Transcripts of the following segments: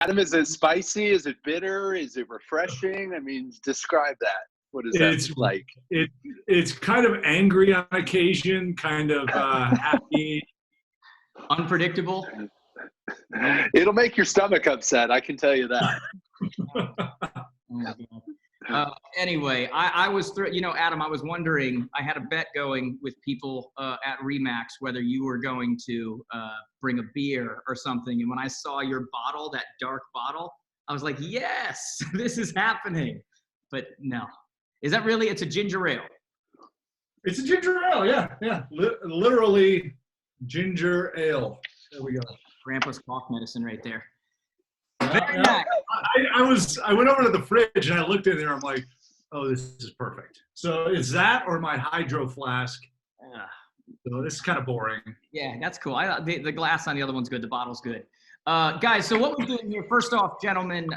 Adam, is it spicy? Is it bitter? Is it refreshing? I mean, describe that. What is that like? It's kind of angry on occasion, kind of happy. Unpredictable. It'll make your stomach upset, I can tell you that. Anyway, I was, Adam, I was wondering, I had a bet going with people at Remax whether you were going to bring a beer or something. And when I saw your bottle, that dark bottle, I was like, yes, this is happening. But no. Is that really, it's a ginger ale? It's a ginger ale, yeah. Literally ginger ale. There we go. Grandpa's cough medicine right there. Very nice. I went over to the fridge and I looked in there. I'm like, oh, this is perfect. So it's that or my hydro flask. So this is kind of boring. Yeah, that's cool. The glass on the other one's good. The bottle's good. Guys, so what we're doing here, first off, gentlemen,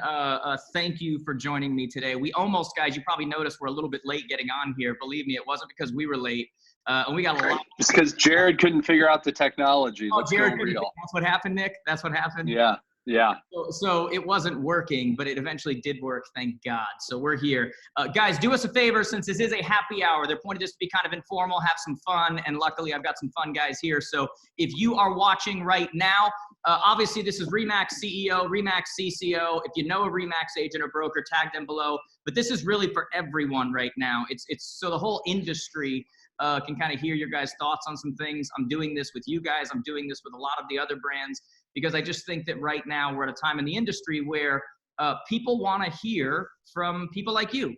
thank you for joining me today. We almost, guys, you probably noticed we're a little bit late getting on here. Believe me, it wasn't because we were late. And we got a lot. It's because Jared couldn't figure out the technology. Oh, Jared, that's what happened, Nick? That's what happened? Yeah. So it wasn't working, but it eventually did work, thank God. So we're here. Guys, do us a favor, since this is a happy hour. They're pointing this to be kind of informal, have some fun, and luckily I've got some fun guys here. So if you are watching right now, obviously this is Remax CEO, Remax CCO. If you know a Remax agent or broker, tag them below. But this is really for everyone right now. It's so the whole industry can kind of hear your guys' thoughts on some things. I'm doing this with you guys. I'm doing this with a lot of the other brands, because I just think that right now we're at a time in the industry where people want to hear from people like you.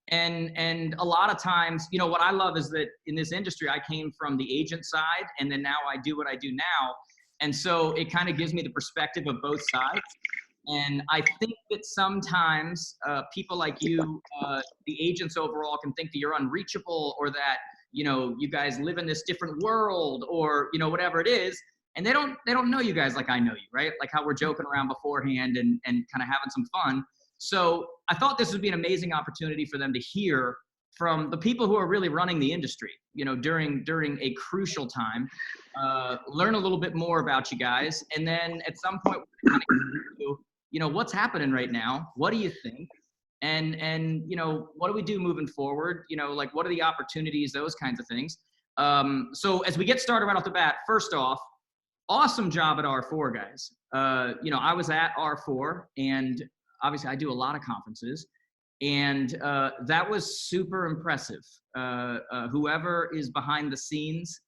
And a lot of times, what I love is that in this industry, I came from the agent side, and then now I do what I do now. And so it kind of gives me the perspective of both sides. And I think that sometimes people like you, the agents overall, can think that you're unreachable, or that, you guys live in this different world, or, whatever it is. And they don't know you guys like I know you, right? Like how we're joking around beforehand and kind of having some fun. So I thought this would be an amazing opportunity for them to hear from the people who are really running the industry, during a crucial time, learn a little bit more about you guys. And then at some point, we're kind of, what's happening right now? What do you think? And what do we do moving forward? Like, what are the opportunities, those kinds of things. So as we get started right off the bat, first off, awesome job at R4, guys. I was at R4, and obviously I do a lot of conferences, and that was super impressive. Whoever is behind the scenes,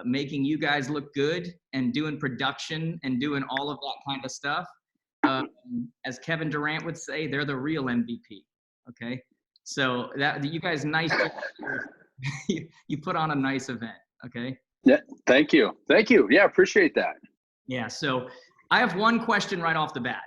making you guys look good and doing production and doing all of that kind of stuff, as Kevin Durant would say, they're the real MVP. Okay, so that you guys, nice. You put on a nice event. Okay. Yeah, thank you. Yeah, appreciate that. Yeah, so I have one question right off the bat,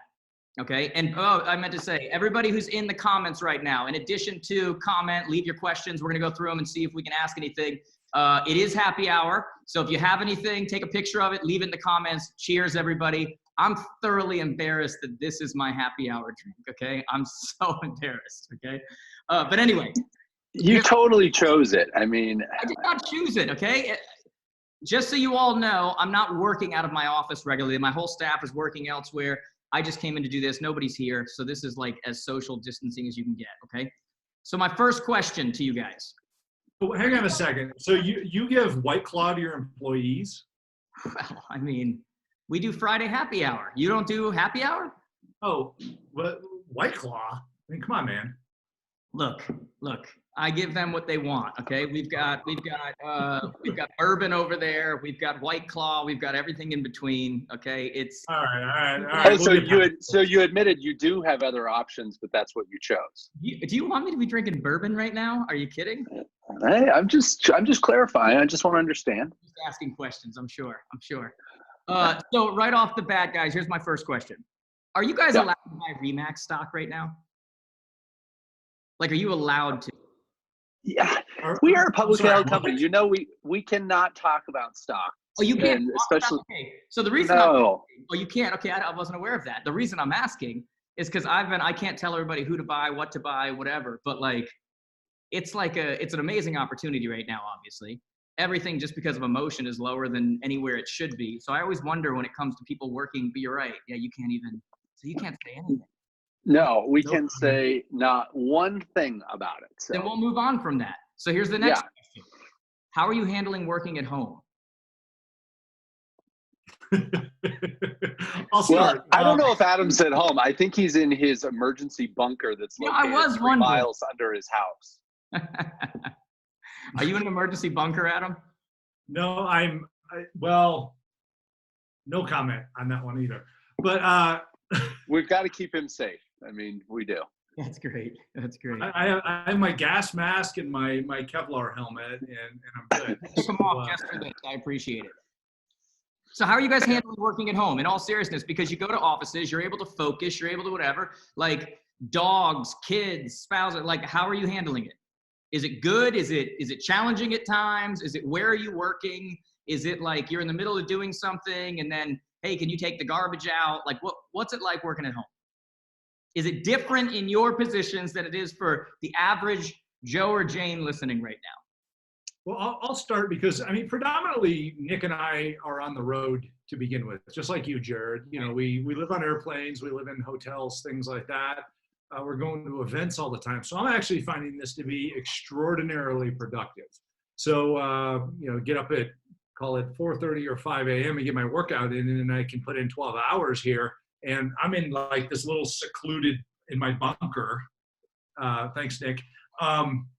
okay? And I meant to say, everybody who's in the comments right now, in addition to comment, leave your questions. We're gonna go through them and see if we can ask anything. It is happy hour, so if you have anything, take a picture of it, leave it in the comments. Cheers, everybody. I'm thoroughly embarrassed that this is my happy hour drink, okay? I'm so embarrassed, okay? But anyway. You totally chose it. I mean. I did not choose it, okay? Just so you all know, I'm not working out of my office regularly. My whole staff is working elsewhere. I just came in to do this. Nobody's here. So this is like as social distancing as you can get, okay? So my first question to you guys. Oh, hang on a second. So you give White Claw to your employees? Well, I mean, we do Friday happy hour. You don't do happy hour? Oh, but White Claw? I mean, come on, man. Look. I give them what they want. Okay, we've got bourbon over there. We've got White Claw. We've got everything in between. Okay, it's all right. Oh, so you admitted you do have other options, but that's what you chose. Do you want me to be drinking bourbon right now? Are you kidding? Hey, I'm just clarifying. I just want to understand. Just asking questions. I'm sure. So right off the bat, guys, here's my first question. Are you guys allowed to buy Remax stock right now? Like, are you allowed to? Yeah, we are a publicly held company. We cannot talk about stock. Oh, you can't. Especially. Okay. So the reason. Oh, you can't. Okay, I wasn't aware of that. The reason I'm asking is because I can't tell everybody who to buy, what to buy, whatever. But like, it's an amazing opportunity right now. Obviously, everything just because of emotion is lower than anywhere it should be. So I always wonder when it comes to people working. But you're right. Yeah, you can't even So you can't say anything. No, we can say not one thing about it. So. Then we'll move on from that. So here's the next question. How are you handling working at home? I'll start. Well, I don't know if Adam's at home. I think he's in his emergency bunker that's located 3 miles under his house. Are you in an emergency bunker, Adam? No, well, no comment on that one either. But we've got to keep him safe. I mean, we do. That's great. That's great. I have my gas mask and my Kevlar helmet, and I'm good. Come off just for this. I appreciate it. So how are you guys handling working at home in all seriousness? Because you go to offices, you're able to focus, you're able to whatever, like dogs, kids, spouses, like how are you handling it? Is it good? Is it challenging at times? Is it where are you working? Is it like you're in the middle of doing something and then, hey, can you take the garbage out? Like what's it like working at home? Is it different in your positions than it is for the average Joe or Jane listening right now? Well, I'll start because, I mean, predominantly Nick and I are on the road to begin with, just like you, Jared. You know, we live on airplanes, we live in hotels, things like that. We're going to events all the time. So I'm actually finding this to be extraordinarily productive. So, you know, get up at, call it 4:30 or 5 a.m. and get my workout in, and then I can put in 12 hours here. And I'm in like this little secluded in my bunker. Thanks, Nick.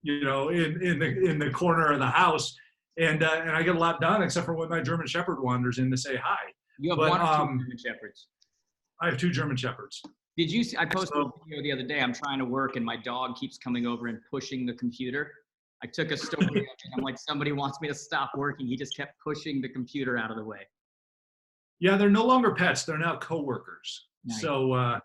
You know, in the corner of the house, and I get a lot done except for when my German Shepherd wanders in to say hi. You have one or two German Shepherds? I have 2 German Shepherds. Did you see, I posted a video the other day. I'm trying to work and my dog keeps coming over and pushing the computer. I took a story and I'm like, somebody wants me to stop working. He just kept pushing the computer out of the way. Yeah, they're no longer pets. They're now coworkers. Nice. So,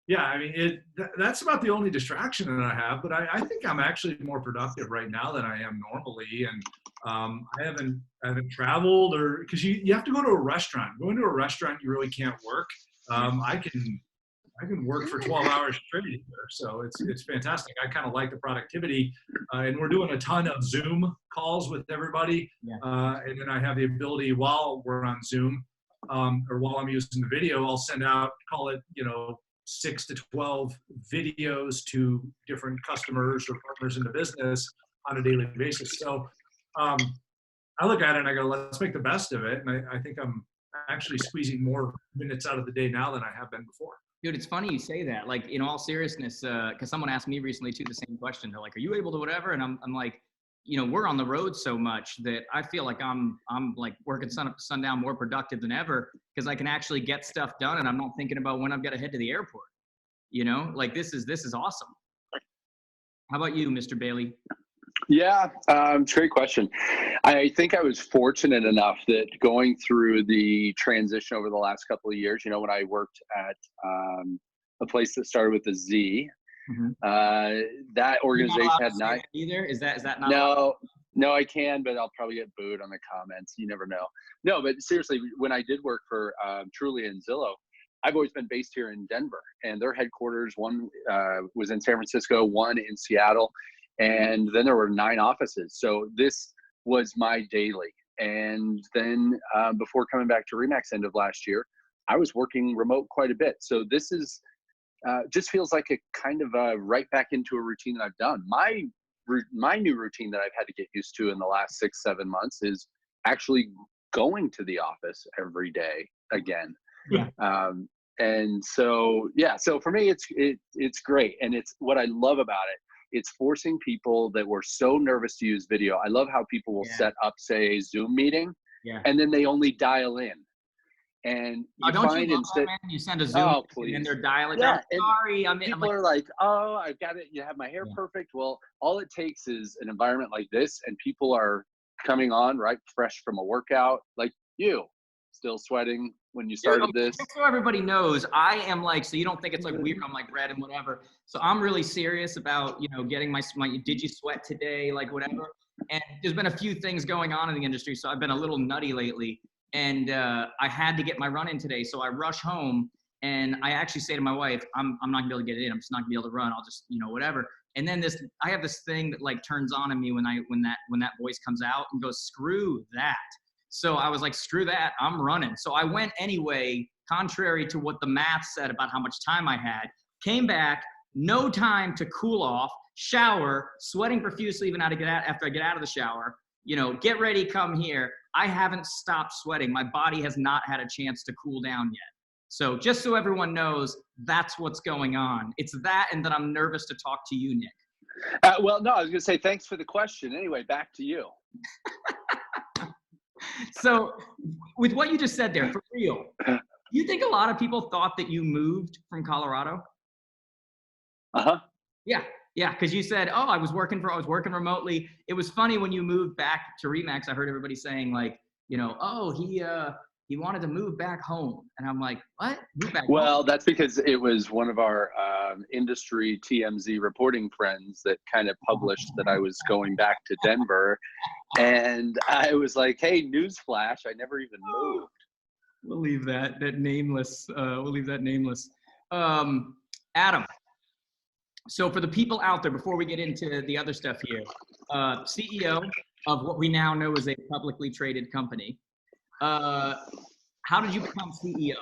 yeah, I mean, that's about the only distraction that I have, but I think I'm actually more productive right now than I am normally. And I haven't traveled because you have to go to a restaurant. Going to a restaurant, you really can't work. I can work for 12 hours straight here. So it's fantastic. I kind of like the productivity. And we're doing a ton of Zoom calls with everybody. Yeah. And then I have the ability while we're on Zoom or while I'm using the video, I'll send out, call it, 6 to 12 videos to different customers or partners in the business on a daily basis. So I look at it and I go, let's make the best of it. And I think I'm actually squeezing more minutes out of the day now than I have been before. Dude, it's funny you say that. Like, in all seriousness, because someone asked me recently too the same question. They're like, "Are you able to whatever?" And I'm like, we're on the road so much that I feel like I'm like working sun up to sundown, more productive than ever because I can actually get stuff done and I'm not thinking about when I've got to head to the airport. Like this is awesome. How about you, Mr. Bailey? Yeah, it's a great question. I think I was fortunate enough that going through the transition over the last couple of years, when I worked at a place that started with a Z, that organization had 9. Either is that not? No, I can, but I'll probably get booed on the comments. You never know. No, but seriously, when I did work for Truly and Zillow, I've always been based here in Denver, and their headquarters, one was in San Francisco, one in Seattle. And then there were 9 offices. So this was my daily. And then before coming back to Remax end of last year, I was working remote quite a bit. So this is just feels like a kind of right back into a routine that I've done. My new routine that I've had to get used to in the last 6-7 months is actually going to the office every day again. Yeah. And so, yeah, so for me, it's great. And it's what I love about it. It's forcing people that were so nervous to use video. I love how people will set up, say, a Zoom meeting, and then they only dial in. And you find instead, you send a Zoom and they're dialing. Yeah, sorry, people are like, oh, I've got it. You have my hair perfect. Well, all it takes is an environment like this, and people are coming on right fresh from a workout, like you, still sweating when you started this. Just so everybody knows, I am like, so you don't think it's like weird, I'm like red and whatever. So I'm really serious about, getting my did you sweat today, like whatever. And there's been a few things going on in the industry, so I've been a little nutty lately. And I had to get my run in today, so I rush home and I actually say to my wife, I'm not gonna be able to get it in. I'm just not gonna be able to run. I'll just, whatever. And then I have this thing that like turns on in me when that voice comes out and goes, screw that. So I was like, screw that, I'm running. So I went anyway, contrary to what the math said about how much time I had. Came back, no time to cool off, shower, sweating profusely even after I get out of the shower, get ready, come here. I haven't stopped sweating. My body has not had a chance to cool down yet. So just so everyone knows, that's what's going on. It's that, and that I'm nervous to talk to you, Nick. Well, no, I was going to say thanks for the question. Anyway, back to you. So with what you just said there, for real, you think a lot of people thought that you moved from Colorado? Uh-huh. Yeah, because you said, I was working remotely. It was funny when you moved back to Remax. I heard everybody saying like, he wanted to move back home, and I'm like, what? Move back home? That's because it was one of our industry TMZ reporting friends that kind of published that I was going back to Denver, and I was like, hey, newsflash, I never even moved. We'll leave that nameless. Adam. So for the people out there, before we get into the other stuff here, CEO of what we now know is a publicly traded company. How did you become CEO?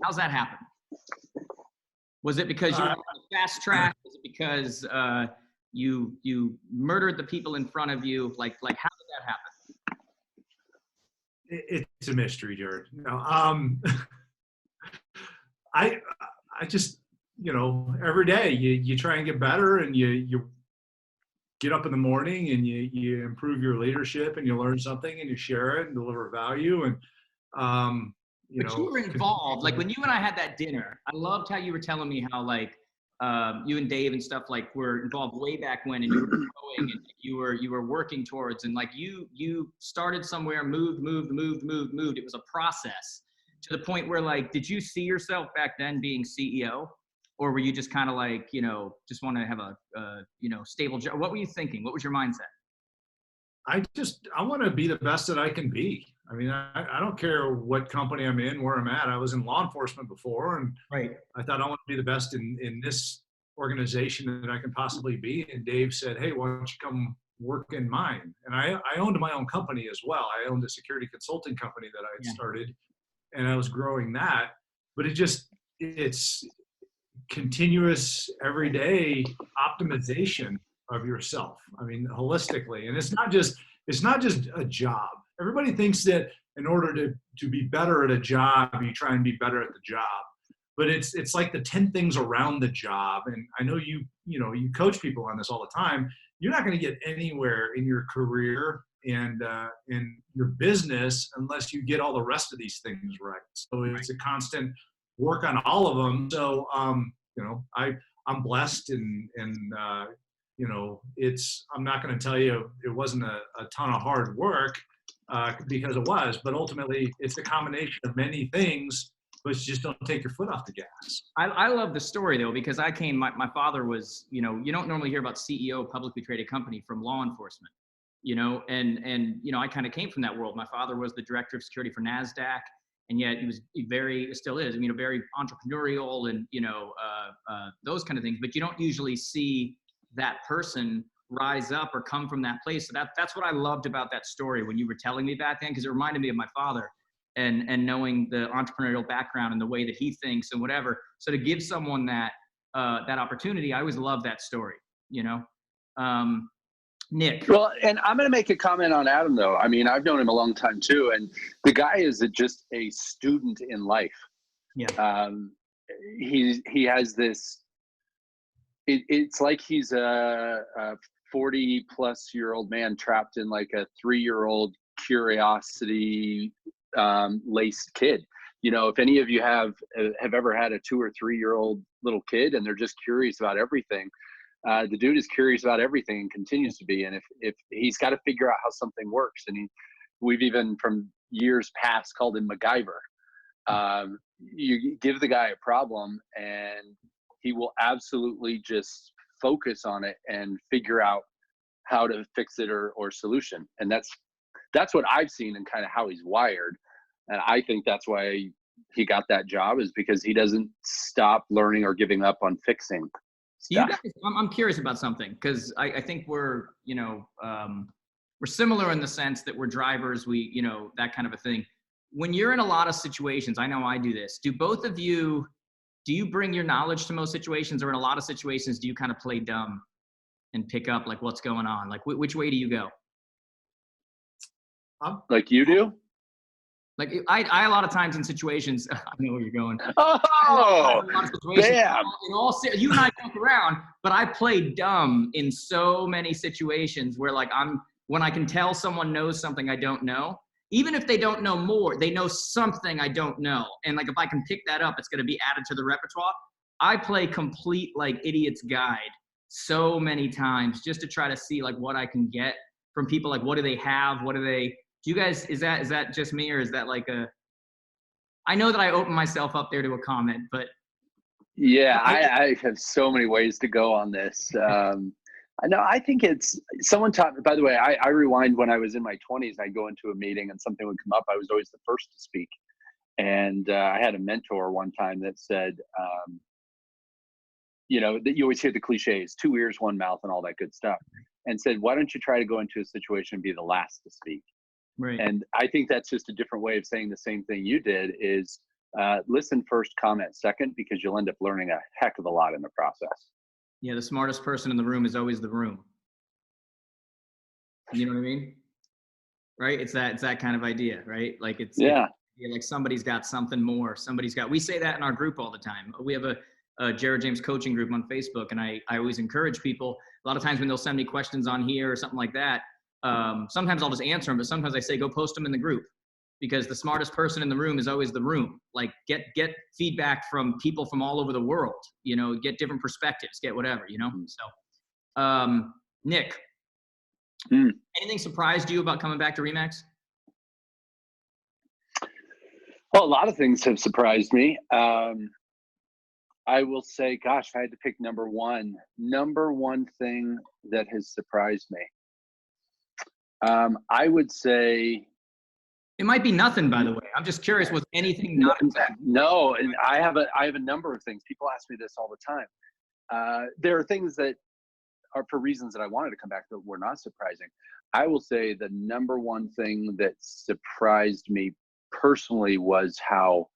How's that happen? Was it because you were on the fast track? Was it because you murdered the people in front of you? Like how did that happen? It's a mystery, Jared. No, I just, every day you try and get better, and you get up in the morning and you improve your leadership, and you learn something and you share it and deliver value. And, but you were involved. Like when you and I had that dinner, I loved how you were telling me how like you and Dave and stuff like were involved way back when, and you were growing, and you were working towards, and like you started somewhere, moved. It was a process to the point where like, did you see yourself back then being CEO? Or were you just kind of like, just want to have a stable job? What were you thinking? What was your mindset? I want to be the best that I can be. I mean, I don't care what company I'm in, where I'm at. I was in law enforcement before, and right. I thought I want to be the best in this organization that I can possibly be. And Dave said, hey, why don't you come work in mine? And I owned my own company as well. I owned a security consulting company that I had started, and I was growing that. But it's continuous, everyday optimization of yourself. I mean, holistically. And it's not just a job. Everybody thinks that in order to be better at a job, you try and be better at the job. But it's like the 10 things around the job. And I know you coach people on this all the time. You're not going to get anywhere in your career and in your business unless you get all the rest of these things right. So it's a constant work on all of them. So I'm blessed, and I'm not going to tell you it wasn't a ton of hard work, because it was, but ultimately it's a combination of many things, but you just don't take your foot off the gas. I love the story though, because my father was, you don't normally hear about CEO publicly traded company from law enforcement, and I kind of came from that world. My father was the director of security for NASDAQ. And yet he was still is, very entrepreneurial and, those kind of things. But you don't usually see that person rise up or come from that place. So that's what I loved about that story when you were telling me back then, because it reminded me of my father and knowing the entrepreneurial background and the way that he thinks and whatever. So to give someone that opportunity, I always love that story, Nick. Well, and I'm going to make a comment on Adam, though. I mean, I've known him a long time, too. And the guy is just a student in life. Yeah. He has this, it's like he's a 40-plus-year-old man trapped in like a 3-year-old curiosity laced kid. If any of you have ever had a 2 or 3-year-old little kid and they're just curious about everything, the dude is curious about everything and continues to be. And if he's got to figure out how something works, and we've even from years past called him MacGyver. You give the guy a problem and he will absolutely just focus on it and figure out how to fix it or solution. And that's what I've seen and kind of how he's wired. And I think that's why he got that job, is because he doesn't stop learning or giving up on fixing. You guys, I'm curious about something, because I think we're similar in the sense that we're drivers, that kind of a thing. when you're in a lot of situations, I know I do this. Do both of you, do you bring your knowledge to most situations, or in a lot of situations, do you kind of play dumb and pick up like what's going on? Like which way do you go? Like you do? Like I a lot of times in situations, I know where you're going. Oh, bam. You and I joke around, but I play dumb in so many situations where like when I can tell someone knows something I don't know, even if they don't know more, they know something I don't know. And like, if I can pick that up, it's going to be added to the repertoire. I play complete like idiot's guide so many times just to try to see like what I can get from people. Like, what do they have? What do they, do you guys, is that just me, or is that like I know that I open myself up there to a comment, but. Yeah, I have so many ways to go on this. I think it's, someone taught me, by the way, I rewind when I was in my 20s, I'd go into a meeting and something would come up. I was always the first to speak. And I had a mentor one time that said, that you always hear the cliches, 2 ears, 1 mouth, and all that good stuff. And said, why don't you try to go into a situation and be the last to speak? Right. And I think that's just a different way of saying the same thing you did is listen first, comment second, because you'll end up learning a heck of a lot in the process. Yeah, the smartest person in the room is always the room. You know what I mean? Right? It's that kind of idea, right? Like it's like somebody's got something more. We say that in our group all the time. We have a Jared James coaching group on Facebook, and I always encourage people. A lot of times when they'll send me questions on here or something like that, sometimes I'll just answer them, but sometimes I say, go post them in the group, because the smartest person in the room is always the room. Like get feedback from people from all over the world, get different perspectives, get whatever, So, Nick, anything surprised you about coming back to Remax? Well, a lot of things have surprised me. I will say, gosh, if I had to pick number one thing that has surprised me. I would say, it might be nothing, by the way. I'm just curious, was anything not? No, and I have a number of things. People ask me this all the time. There are things that are for reasons that I wanted to come back that were not surprising. I will say the number one thing that surprised me personally was how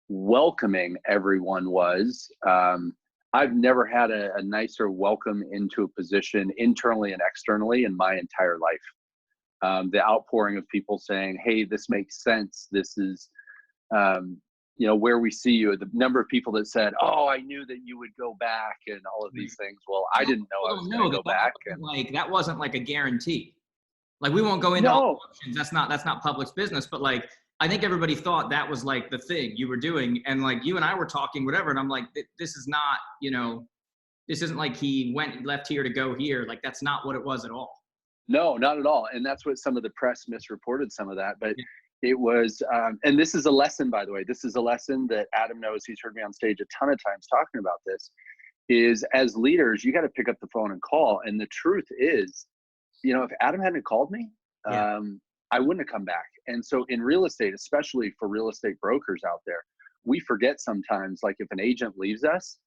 welcoming everyone was. I've never had a nicer welcome into a position internally and externally in my entire life. The outpouring of people saying, hey, this makes sense. This is, where we see you. The number of people that said, oh, I knew that you would go back and all of these things. Well, I didn't know I was going to go back. Like, that wasn't like a guarantee. Like, we won't go into all options. That's not public's business. But like, I think everybody thought that was like the thing you were doing. And like, you and I were talking, whatever. And I'm like, this is not, this isn't like he left here to go here. Like, that's not what it was at all. No, not at all. And that's what some of the press misreported some of that. But it was, and this is a lesson, by the way, this is a lesson that Adam knows. He's heard me on stage a ton of times talking about this, is as leaders, you got to pick up the phone and call. And the truth is, if Adam hadn't called me, I wouldn't have come back. And so in real estate, especially for real estate brokers out there, we forget sometimes, like if an agent leaves us,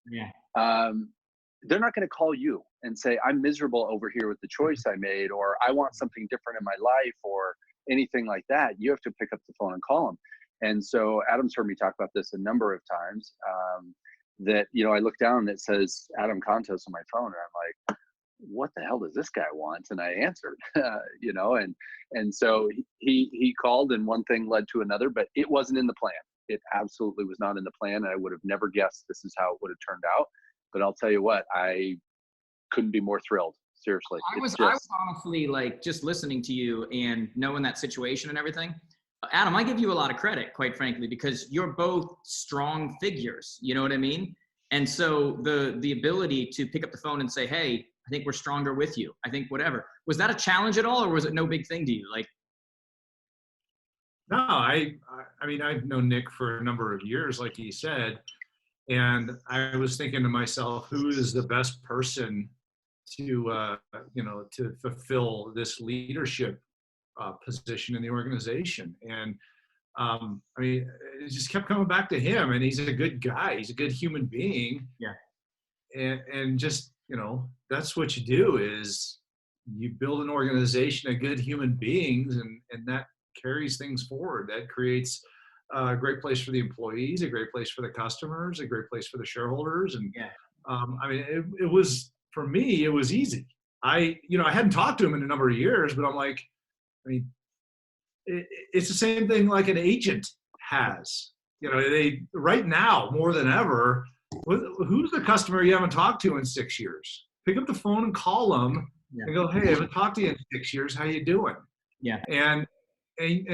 they're not going to call you and say, I'm miserable over here with the choice I made, or I want something different in my life, or anything like that. You have to pick up the phone and call them. And so Adam's heard me talk about this a number of times, that, I look down and it says Adam Contos on my phone, and I'm like, what the hell does this guy want? And I answered, and so he called, and one thing led to another, but it wasn't in the plan. It absolutely was not in the plan. And I would have never guessed this is how it would have turned out. But I'll tell you what, I couldn't be more thrilled. Seriously. I was honestly like, just listening to you and knowing that situation and everything. Adam, I give you a lot of credit, quite frankly, because you're both strong figures. You know what I mean? And so the ability to pick up the phone and say, hey, I think we're stronger with you. I think whatever. Was that a challenge at all, or was it no big thing to you? Like, no, I mean, I've known Nick for a number of years, like he said, and I was thinking to myself, who is the best person to fulfill this leadership position in the organization? And I mean, it just kept coming back to him, and he's a good guy. He's a good human being. Yeah. And just, that's what you do, is you build an organization of good human beings, and that carries things forward, that creates a great place for the employees, a great place for the customers, a great place for the shareholders. And I mean, it was, for me, it was easy. I hadn't talked to him in a number of years, but I'm like, I mean, it's the same thing like an agent has. They right now more than ever, who's the customer you haven't talked to in 6 years? Pick up the phone and call them and go, hey, I haven't talked to you in 6 years. How you doing? Yeah. And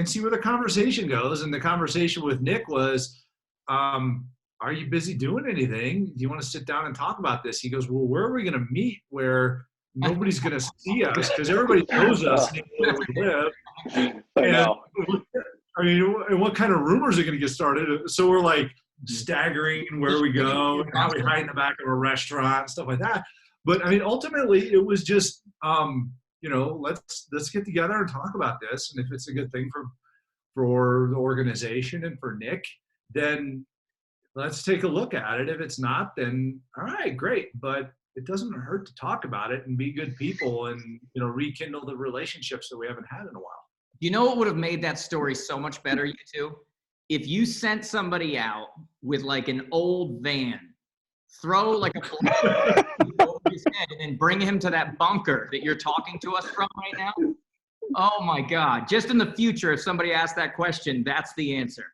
see where the conversation goes. And the conversation with Nick was, are you busy doing anything? Do you want to sit down and talk about this? He goes, well, where are we going to meet where nobody's going to see us? Because everybody knows us where we live. I know. I mean, and what kind of rumors are going to get started? So we're like staggering where we go and how we hide in the back of a restaurant and stuff like that. But I mean, ultimately, it was just, let's get together and talk about this. And if it's a good thing for the organization and for Nick, then let's take a look at it. If it's not, then all right, great. But it doesn't hurt to talk about it and be good people and, rekindle the relationships that we haven't had in a while. You know what would have made that story so much better, you two? If you sent somebody out with like an old van, throw like a blanket over his head, and then bring him to that bunker that you're talking to us from right now. Oh my God. Just in the future, if somebody asks that question, that's the answer.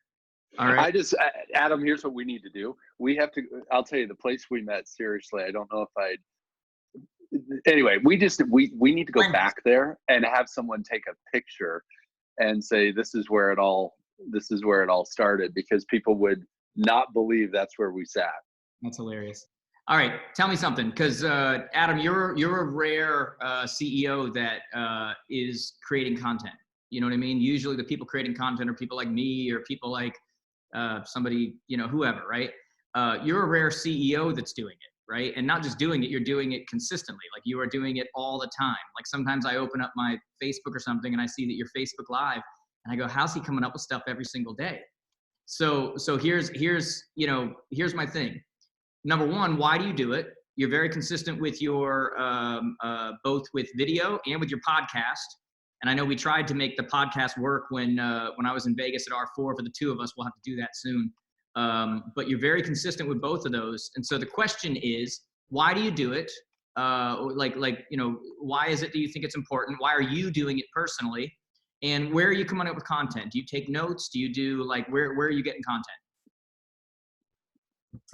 All right. Adam, here's what we need to do. We have to, I'll tell you, the place we met, seriously, I don't know if anyway, we need to go back there and have someone take a picture and say, this is where it all started, because people would not believe that's where we sat. That's hilarious. All right. Tell me something. Cause, Adam, you're a rare, CEO that, is creating content. You know what I mean? Usually the people creating content are people like me or people like, somebody, whoever, right? You're a rare CEO that's doing it. Right? And not just doing it, you're doing it consistently. Like you are doing it all the time. Like sometimes I open up my Facebook or something and I see that you're Facebook Live and I go, how's he coming up with stuff every single day? So here's my thing. Number one, why do you do it? You're very consistent with your, both with video and with your podcast. And I know we tried to make the podcast work when I was in Vegas at R4 for the two of us. We'll have to do that soon. But you're very consistent with both of those. And so the question is, why do you do it? Why is it that you think it's important? Why are you doing it personally? And where are you coming up with content? Do you take notes? Do you do where are you getting content?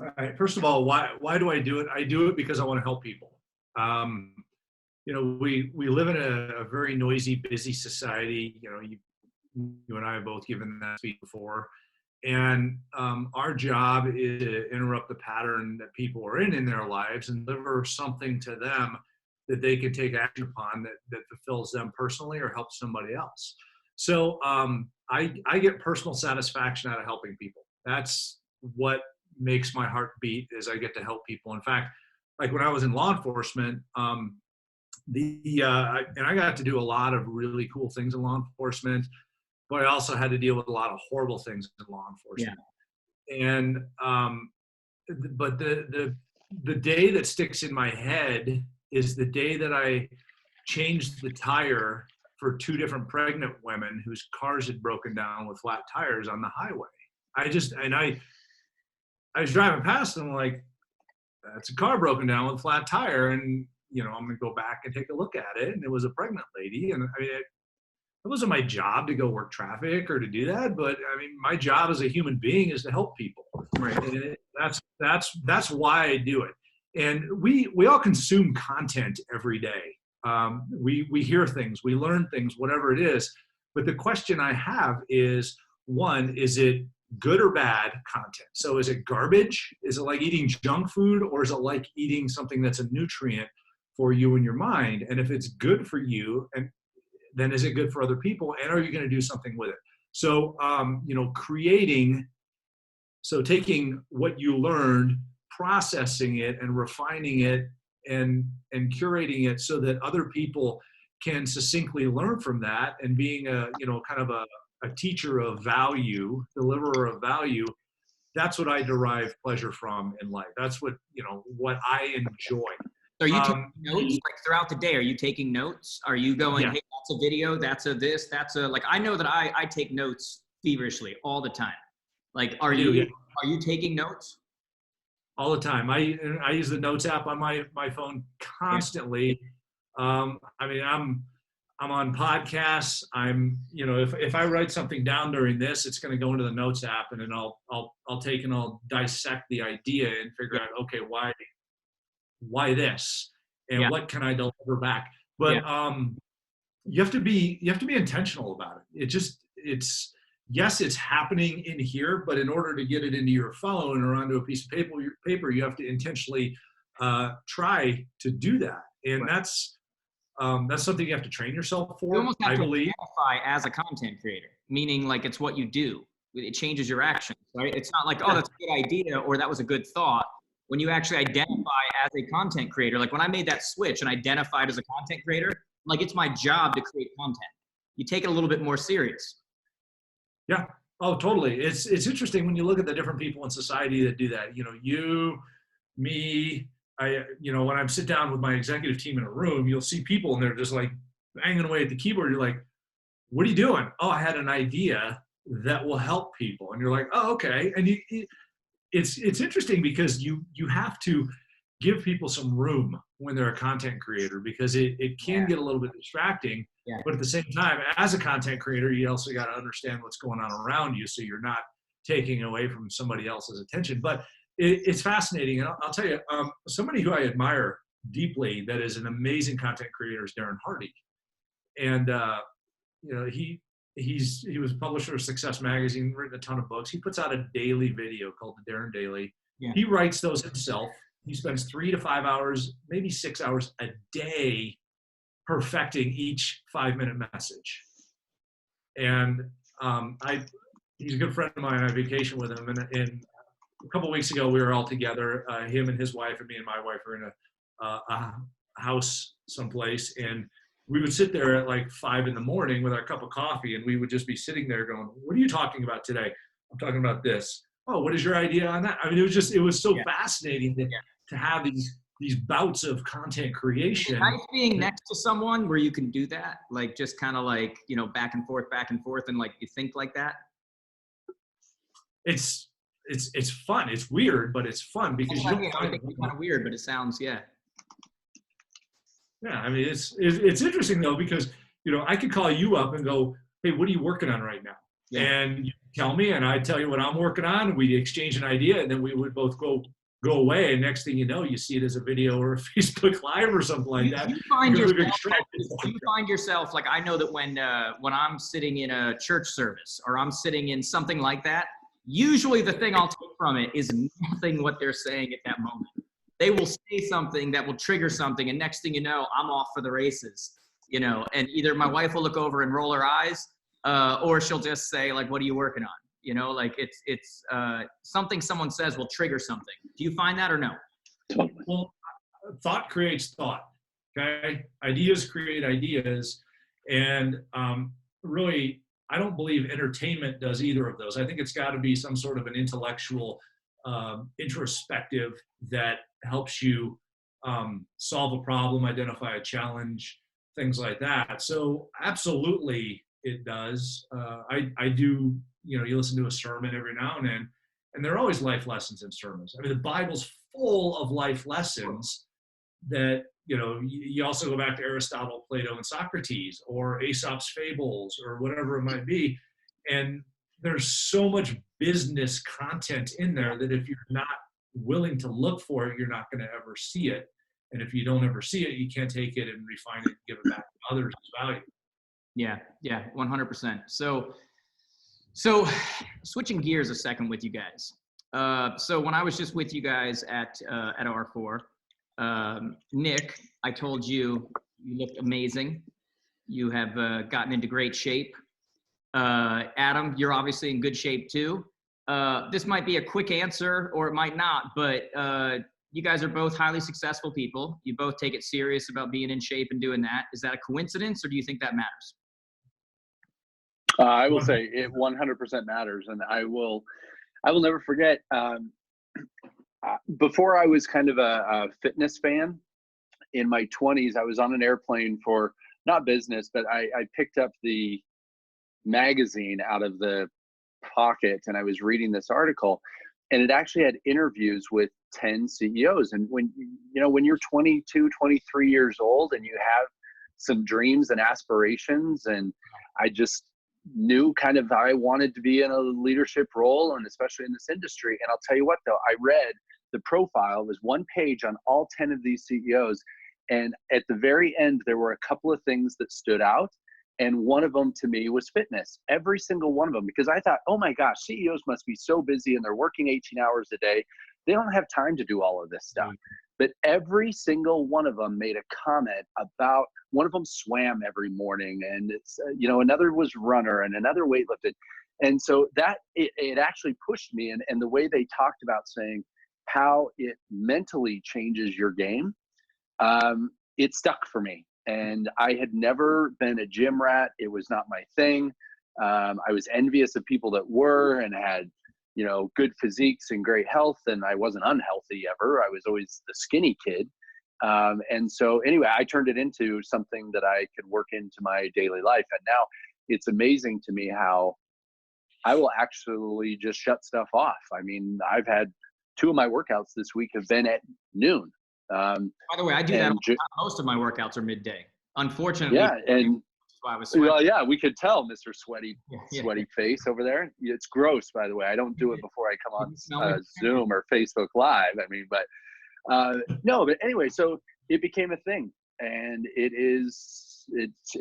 All right. First of all, why do I do it? I do it because I want to help people. We live in a very noisy, busy society. You and I have both given that speech before. And our job is to interrupt the pattern that people are in their lives and deliver something to them that they can take action upon that fulfills them personally or helps somebody else. So I get personal satisfaction out of helping people. That's what makes my heart beat, is I get to help people. In fact, like when I was in law enforcement, and I got to do a lot of really cool things in law enforcement, but I also had to deal with a lot of horrible things in law enforcement. Yeah. And but the day that sticks in my head is the day that I changed the tire for 2 different pregnant women whose cars had broken down with flat tires on the highway. I was driving past and I'm like, that's a car broken down with a flat tire, and I'm gonna go back and take a look at it. And it was a pregnant lady, and I mean, it wasn't my job to go work traffic or to do that, but I mean, my job as a human being is to help people. Right. And that's why I do it. And we all consume content every day. We hear things, we learn things, whatever it is. But the question I have is, one, is it good or bad content? So is it garbage? Is it like eating junk food, or is it like eating something that's a nutrient for you and your mind? And if it's good for you, and then is it good for other people? And are you going to do something with it? So, taking what you learned, processing it and refining it and curating it so that other people can succinctly learn from that, and being kind of a teacher of value, deliverer of value, that's what I derive pleasure from in life. That's what I enjoy. So are you taking notes like throughout the day? Are you taking notes? Are you going, hey, that's a video, that's a this, that's a, like, I know that I take notes feverishly all the time. Like, are you taking notes? All the time. I use the notes app on my phone constantly. I mean, I'm on podcasts. If I write something down during this, it's going to go into the notes app, and then I'll take and I'll dissect the idea and figure out, okay, why this, and what can I deliver back? But you have to be intentional about it. It's happening in here, but in order to get it into your phone or onto a piece of paper, you have to intentionally try to do that, and that's something you have to train yourself for. You almost have to identify as a content creator, meaning like it's what you do. It changes your actions, right? It's not like, oh, that's a good idea or that was a good thought. When you actually identify as a content creator, like when I made that switch and identified as a content creator, like it's my job to create content. You take it a little bit more serious. Yeah. Oh, totally. It's interesting when you look at the different people in society that do that. You, me, when I sit down with my executive team in a room, you'll see people and they're just like banging away at the keyboard. You're like, what are you doing? Oh, I had an idea that will help people. And you're like, oh, okay. And it's interesting because you have to give people some room when they're a content creator, because it can get a little bit distracting. Yeah. But at the same time, as a content creator, you also got to understand what's going on around you, so you're not taking away from somebody else's attention. But it's fascinating. And I'll tell you, somebody who I admire deeply that is an amazing content creator is Darren Hardy. And, he was a publisher of Success Magazine, written a ton of books. He puts out a daily video called the Darren Daily. Yeah. He writes those himself. He spends 3 to 5 hours, maybe 6 hours a day perfecting each 5-minute message. And he's a good friend of mine. I vacation with him. And a couple of weeks ago, we were all together. Him and his wife and me and my wife were in a house someplace. And we would sit there at like 5 a.m. with our cup of coffee, and we would just be sitting there going, what are you talking about today? I'm talking about this. Oh, what is your idea on that? I mean, it was so fascinating to have these bouts of content creation. It's nice being next to someone where you can do that, like just kind of like, back and forth, and like you think like that. It's fun. It's weird, but it's fun because you don't I think it's kind of weird, but it sounds, Yeah, I mean, it's interesting though, because, I could call you up and go, hey, what are you working on right now? Yeah. And you tell me, and I tell you what I'm working on, and we exchange an idea, and then we would both go away, and next thing you know, you see it as a video or a Facebook Live or something like that. Do you find yourself, like, I know that when I'm sitting in a church service or I'm sitting in something like that, usually the thing I'll take from it is nothing what they're saying at that moment. They will say something that will trigger something, and next thing you know, I'm off for the races, and either my wife will look over and roll her eyes, or she'll just say, like, what are you working on? Like it's something someone says will trigger something. Do you find that or no? Well, thought creates thought, okay? Ideas create ideas, and really, I don't believe entertainment does either of those. I think it's got to be some sort of an intellectual, introspective that helps you solve a problem, identify a challenge, things like that. So absolutely it does. I do, you listen to a sermon every now and then, and there are always life lessons in sermons. I mean, the Bible's full of life lessons that, you also go back to Aristotle, Plato, and Socrates, or Aesop's fables, or whatever it might be. And there's so much business content in there that if you're not willing to look for it, you're not going to ever see it. And if you don't ever see it, you can't take it and refine it and give it back to others as value. Yeah, 100%. So switching gears a second with you guys. So when I was just with you guys at R4, Nick, I told you looked amazing. You have gotten into great shape. Adam, you're obviously in good shape too. This might be a quick answer or it might not, but you guys are both highly successful people. You both take it serious about being in shape and doing that. Is that a coincidence, or do you think that matters? I will say it 100% matters, and I will never forget. Before I was kind of a fitness fan, in my 20s, I was on an airplane for not business, but I picked up the magazine out of the pocket and I was reading this article, and it actually had interviews with 10 CEOs. And when, when you're 22, 23 years old and you have some dreams and aspirations, and I just knew kind of I wanted to be in a leadership role, and especially in this industry. And I'll tell you what, though, I read the profile. It was one page on all 10 of these CEOs. And at the very end, there were a couple of things that stood out. And one of them to me was fitness, every single one of them, because I thought, oh my gosh, CEOs must be so busy and they're working 18 hours a day. They don't have time to do all of this stuff. But every single one of them made a comment about, one of them swam every morning, and it's, another was runner, and another weightlifted. And so that it actually pushed me. And the way they talked about saying how it mentally changes your game, it stuck for me. And I had never been a gym rat. It was not my thing. I was envious of people that were and had, good physiques and great health. And I wasn't unhealthy ever. I was always the skinny kid. And so anyway, I turned it into something that I could work into my daily life. And now it's amazing to me how I will actually just shut stuff off. I mean, I've had 2 of my workouts this week have been at noon. By the way, I do that all the time. Most of my workouts are midday. Unfortunately, yeah, and why I was sweating. Well, yeah, we could tell, Mr. Sweaty face over there. It's gross, by the way. I don't do it before I come on Zoom or Facebook Live. I mean, but no, but anyway, so it became a thing, and it's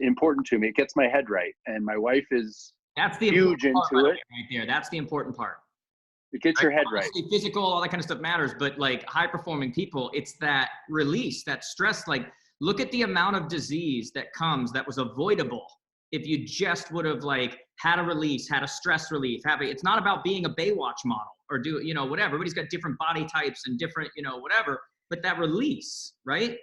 important to me. It gets my head right, and my wife is huge into it. Right there, that's the important part. It gets your head right. Physical, all that kind of stuff matters, but like high performing people, it's that release, that stress. Like, look at the amount of disease that comes that was avoidable if you just would have had a release, had a stress relief. It's not about being a Baywatch model or whatever. Everybody's got different body types and different, whatever. But that release, right?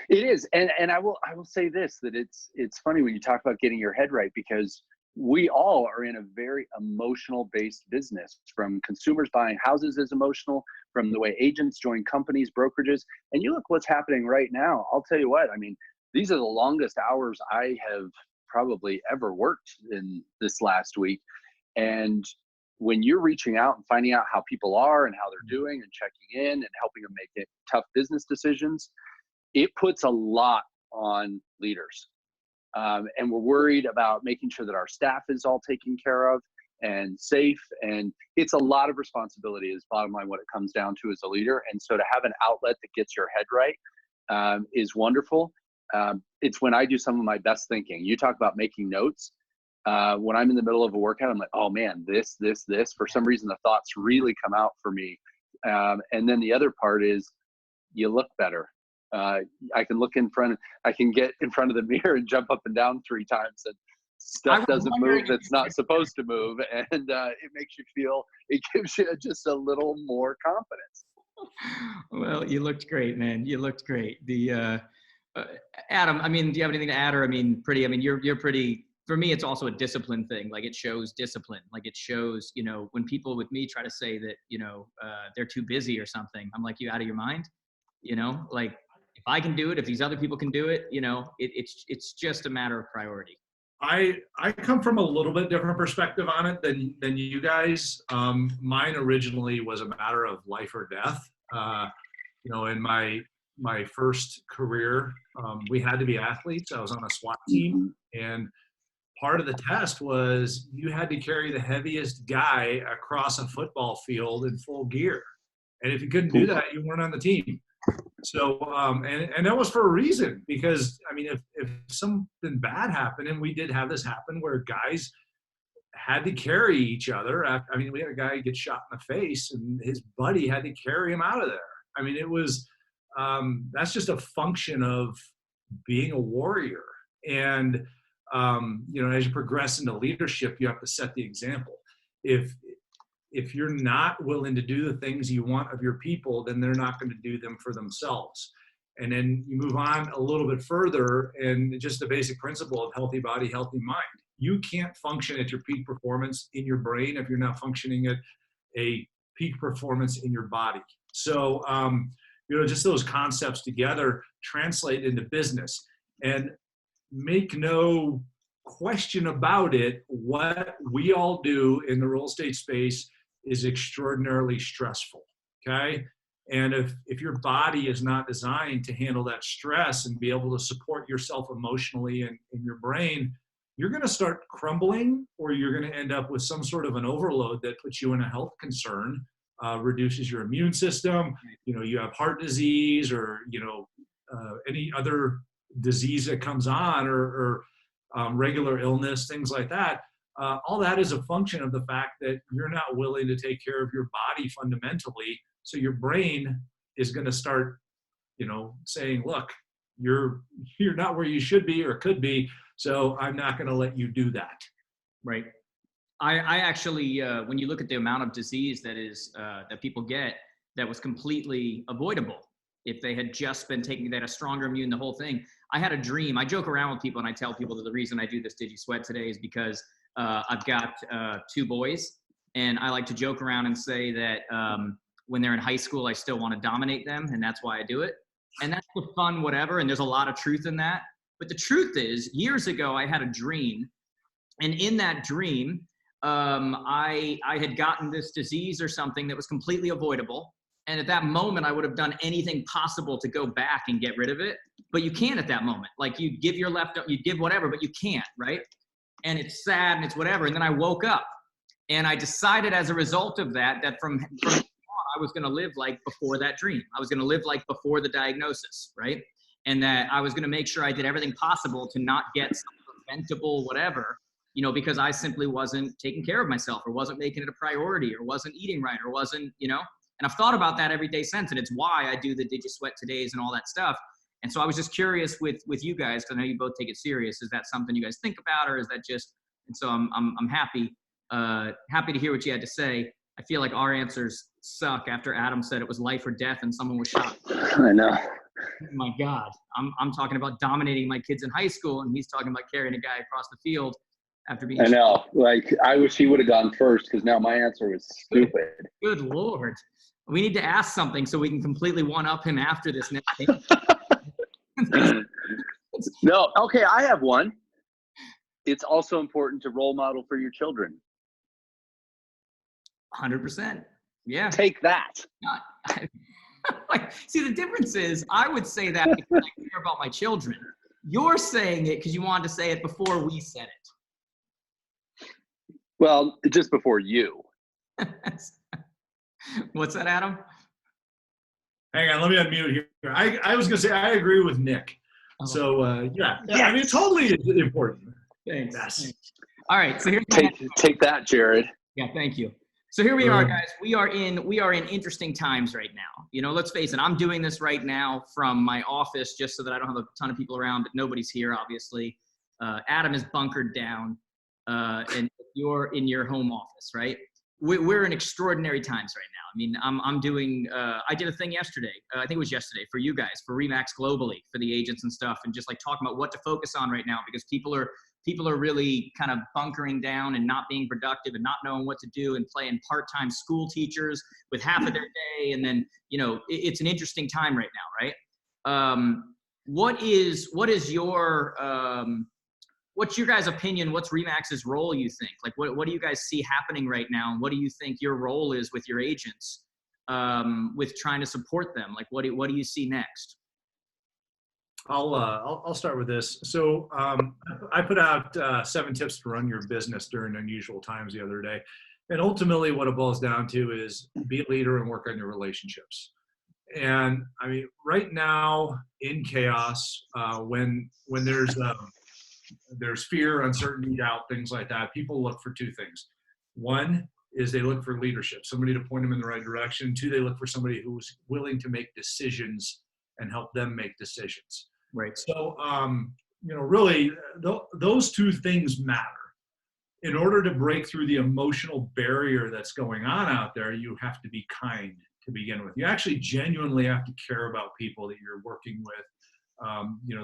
It is, and I will say this, that it's funny when you talk about getting your head right, because we all are in a very emotional based business. From consumers buying houses is emotional, from the way agents join companies, brokerages, and you look what's happening right now. I'll tell you what, I mean, these are the longest hours I have probably ever worked in this last week. And when you're reaching out and finding out how people are and how they're doing and checking in and helping them make tough business decisions, it puts a lot on leaders. And we're worried about making sure that our staff is all taken care of and safe. And it's a lot of responsibility is bottom line what it comes down to as a leader. And so to have an outlet that gets your head right is wonderful. It's when I do some of my best thinking. You talk about making notes. When I'm in the middle of a workout, I'm like, oh man, this. For some reason, the thoughts really come out for me. And then the other part is you look better. I can get in front of the mirror and jump up and down 3 times, and stuff doesn't move that's not supposed to move. And it makes you feel, it gives you just a little more confidence. Well, you looked great, man. You looked great. The Adam, I mean, do you have anything to add? Or you're pretty, for me, it's also a discipline thing. Like, it shows discipline. Like, it shows, when people with me try to say that, they're too busy or something, I'm like, you out of your mind? Like, if I can do it, if these other people can do it, it's just a matter of priority. I come from a little bit different perspective on it than you guys. Mine originally was a matter of life or death. In my first career, we had to be athletes. I was on a SWAT team, and part of the test was you had to carry the heaviest guy across a football field in full gear. And if you couldn't do that, you weren't on the team. So, and that was for a reason, because I mean, if something bad happened, and we did have this happen where guys had to carry each other. We had a guy get shot in the face, and his buddy had to carry him out of there. I mean, it was, that's just a function of being a warrior. And, as you progress into leadership, you have to set the example. If you're not willing to do the things you want of your people, then they're not going to do them for themselves. And then you move on a little bit further, and just the basic principle of healthy body, healthy mind. You can't function at your peak performance in your brain if you're not functioning at a peak performance in your body. So, just those concepts together translate into business. And make no question about it, what we all do in the real estate space is extraordinarily stressful, okay? And if your body is not designed to handle that stress and be able to support yourself emotionally and in your brain, you're going to start crumbling, or you're going to end up with some sort of an overload that puts you in a health concern, reduces your immune system. You have heart disease, or any other disease that comes on, or regular illness, things like that. All that is a function of the fact that you're not willing to take care of your body fundamentally. So your brain is going to start, saying, look, you're not where you should be or could be, so I'm not going to let you do that. Right. I actually, when you look at the amount of disease that people get, that was completely avoidable if they had just been taking that, a stronger immune, the whole thing. I had a dream. I joke around with people and I tell people that the reason I do this Did You Sweat today is because I've got 2 boys, and I like to joke around and say that when they're in high school, I still want to dominate them, and that's why I do it. And that's the fun, whatever, and there's a lot of truth in that. But the truth is, years ago, I had a dream, and in that dream, I had gotten this disease or something that was completely avoidable. And at that moment, I would have done anything possible to go back and get rid of it. But you can't at that moment. Like, you give your you give whatever, but you can't, right? And it's sad and it's whatever. And then I woke up, and I decided as a result of that, that from on, I was going to live like before that dream. I was going to live like before the diagnosis, right? And that I was going to make sure I did everything possible to not get some preventable whatever, because I simply wasn't taking care of myself, or wasn't making it a priority, or wasn't eating right, or wasn't, and I've thought about that every day since, and it's why I do the Did You Sweat Todays and all that stuff. And so I was just curious with you guys, because I know you both take it serious. Is that something you guys think about, or is that just? And so I'm happy to hear what you had to say. I feel like our answers suck after Adam said it was life or death and someone was shot. I know. Oh my God, I'm talking about dominating my kids in high school, and he's talking about carrying a guy across the field after being. I know. Like, I wish he would have gone first, because now my answer was stupid. Good Lord. We need to ask something so we can completely one-up him after this next game. No. Okay, I have one. It's also important to role model for your children. 100%. Yeah. Take that. See, the difference is, I would say that because I care about my children. You're saying it because you wanted to say it before we said it. Well, just before you. What's that, Adam? Hang on, let me unmute here. I was going to say, I agree with Nick. Oh. So, yeah, I mean, totally important. Thanks. Yes. All right, so here's take that, Jared. Yeah, thank you. So here we are, guys. We are in interesting times right now. Let's face it. I'm doing this right now from my office, just so that I don't have a ton of people around, but nobody's here, obviously. Adam is bunkered down, and you're in your home office, right? We're in extraordinary times right now. I mean, I'm doing. I did a thing yesterday. I think it was yesterday, for you guys, for Remax globally, for the agents and stuff, and just like talking about what to focus on right now, because people are really kind of bunkering down and not being productive and not knowing what to do, and playing part-time school teachers with half of their day. And then, it's an interesting time right now, right? What is your, what's your guys' opinion? What's Remax's role, you think? Like, what do you guys see happening right now? And what do you think your role is with your agents, with trying to support them? Like, what do you see next? I'll start with this. So I put out 7 tips to run your business during unusual times the other day. And ultimately what it boils down to is be a leader and work on your relationships. And I mean, right now in chaos, when there's fear, uncertainty, doubt, things like that, people look for 2 things. One is they look for leadership, somebody to point them in the right direction. 2, they look for somebody who's willing to make decisions and help them make decisions. Right. So, really, those 2 things matter. In order to break through the emotional barrier that's going on out there, you have to be kind to begin with. You actually genuinely have to care about people that you're working with,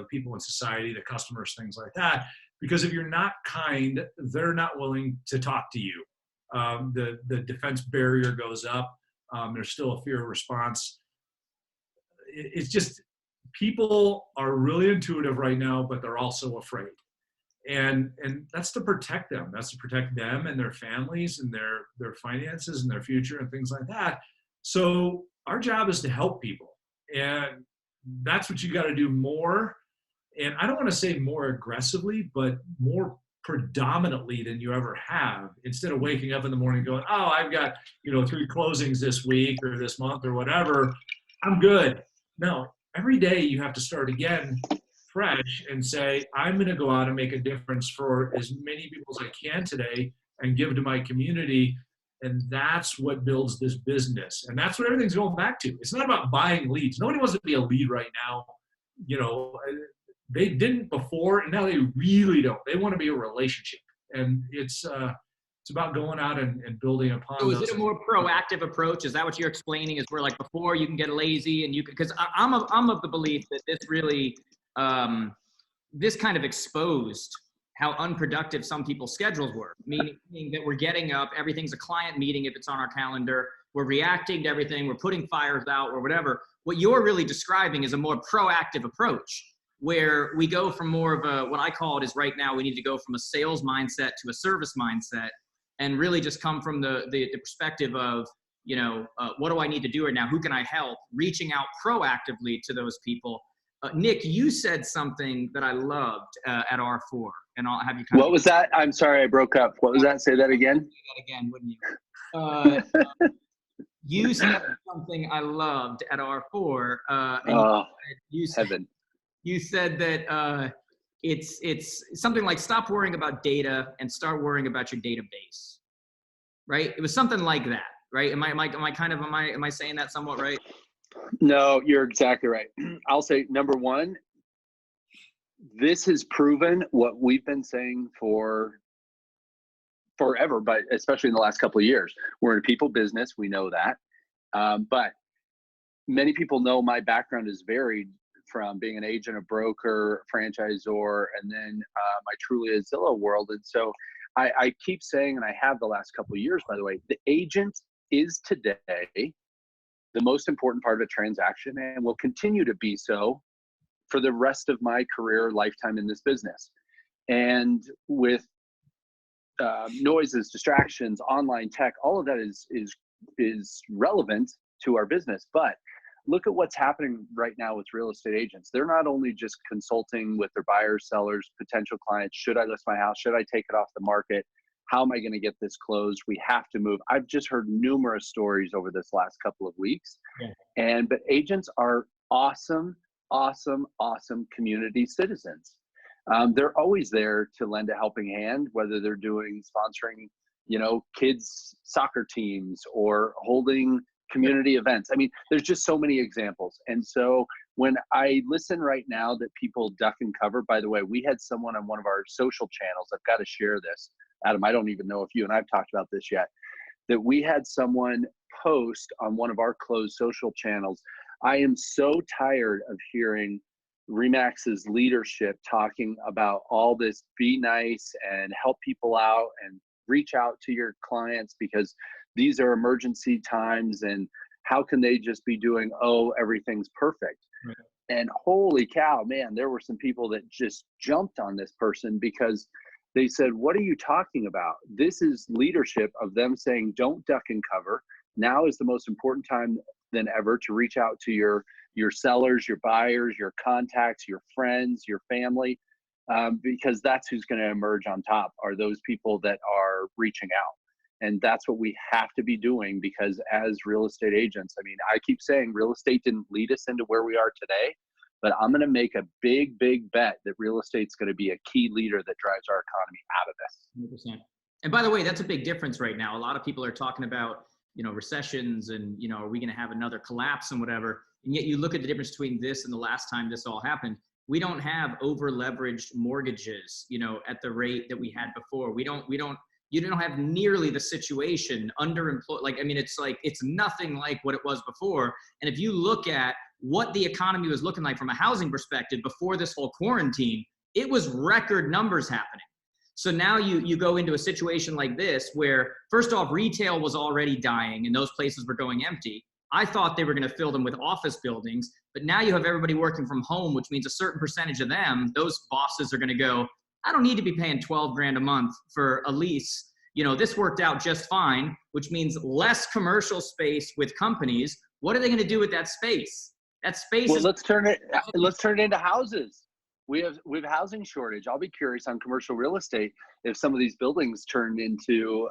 people in society, the customers, things like that. Because if you're not kind, they're not willing to talk to you. The defense barrier goes up. There's still a fear response. it's just, people are really intuitive right now, but they're also afraid. And that's to protect them. That's to protect them and their families and their finances and their future and things like that. So our job is to help people. And that's what you got to do more. And I don't want to say more aggressively, but more predominantly than you ever have, instead of waking up in the morning going, oh, I've got, 3 closings this week or this month or whatever, I'm good. No, every day you have to start again fresh and say, I'm going to go out and make a difference for as many people as I can today and give to my community. And that's what builds this business. And that's what everything's going back to. It's not about buying leads. Nobody wants to be a lead right now. They didn't before, and now they really don't. They want to be a relationship. And it's about going out and building upon. So is it a more proactive approach? Is that what you're explaining? Is where, like, before you can get lazy and you can, because I'm of the belief that this really, this kind of exposed how unproductive some people's schedules were, meaning that we're getting up, everything's a client meeting if it's on our calendar, we're reacting to everything, we're putting fires out or whatever. What you're really describing is a more proactive approach, where we go from more of a, what I call it is right now, we need to go from a sales mindset to a service mindset, and really just come from the perspective of, what do I need to do right now? Who can I help? Reaching out proactively to those people. Nick, you said something that I loved at R4, and I'll have you What was that? I'm sorry, I broke up. What was that? Say that again. Say that again, wouldn't you? You said something I loved at R4. Heaven. You said that it's something like, stop worrying about data and start worrying about your database, right? It was something like that, right? Am I saying that somewhat right? No, you're exactly right. I'll say, number one, this has proven what we've been saying for forever, but especially in the last couple of years. We're in a people business, we know that. But many people know my background is varied, from being an agent, a broker, franchisor, and then my truly a Zillow world. And so I keep saying, and I have the last couple of years, by the way, the agent is today the most important part of a transaction, and will continue to be so for the rest of my career lifetime in this business. And with noises, distractions, online tech, all of that is relevant to our business. But look at what's happening right now with real estate agents. They're not only just consulting with their buyers, sellers, potential clients. Should I list my house? Should I take it off the market? How am I going to get this closed? We have to move. I've just heard numerous stories over this last couple of weeks. Yeah. But agents are awesome community citizens. They're always there to lend a helping hand, whether they're doing sponsoring, kids soccer teams or holding community events. I mean, there's just so many examples. And so when I listen right now that people duck and cover, by the way, we had someone on one of our social channels, I've got to share this, Adam, I don't even know if you and I've talked about this yet, that we had someone post on one of our closed social channels. I am so tired of hearing Remax's leadership talking about all this, be nice and help people out and reach out to your clients because these are emergency times, and how can they just be doing, everything's perfect. Right. And holy cow, man, there were some people that just jumped on this person because they said, what are you talking about? This is leadership of them saying, don't duck and cover. Now is the most important time than ever to reach out to your sellers, your buyers, your contacts, your friends, your family, because that's who's going to emerge on top, are those people that are reaching out. And that's what we have to be doing, because as real estate agents, I mean, I keep saying real estate didn't lead us into where we are today, but I'm going to make a big bet that real estate's going to be a key leader that drives our economy out of this. 100%. And by the way, that's a big difference right now. A lot of people are talking about, recessions and, are we going to have another collapse and whatever. And yet you look at the difference between this and the last time this all happened. We don't have over leveraged mortgages, at the rate that we had before. You don't have nearly the situation underemployed. It's nothing like what it was before. And if you look at what the economy was looking like from a housing perspective before this whole quarantine, it was record numbers happening. So now you go into a situation like this where, first off, retail was already dying and those places were going empty. I thought they were going to fill them with office buildings, but now you have everybody working from home, which means a certain percentage of them, those bosses are going to go, I don't need to be paying 12 grand a month for a lease. You know, this worked out just fine, which means less commercial space with companies. What are they going to do with that space? That space well, let's turn it into houses. We have housing shortage. I'll be curious on commercial real estate if some of these buildings turn into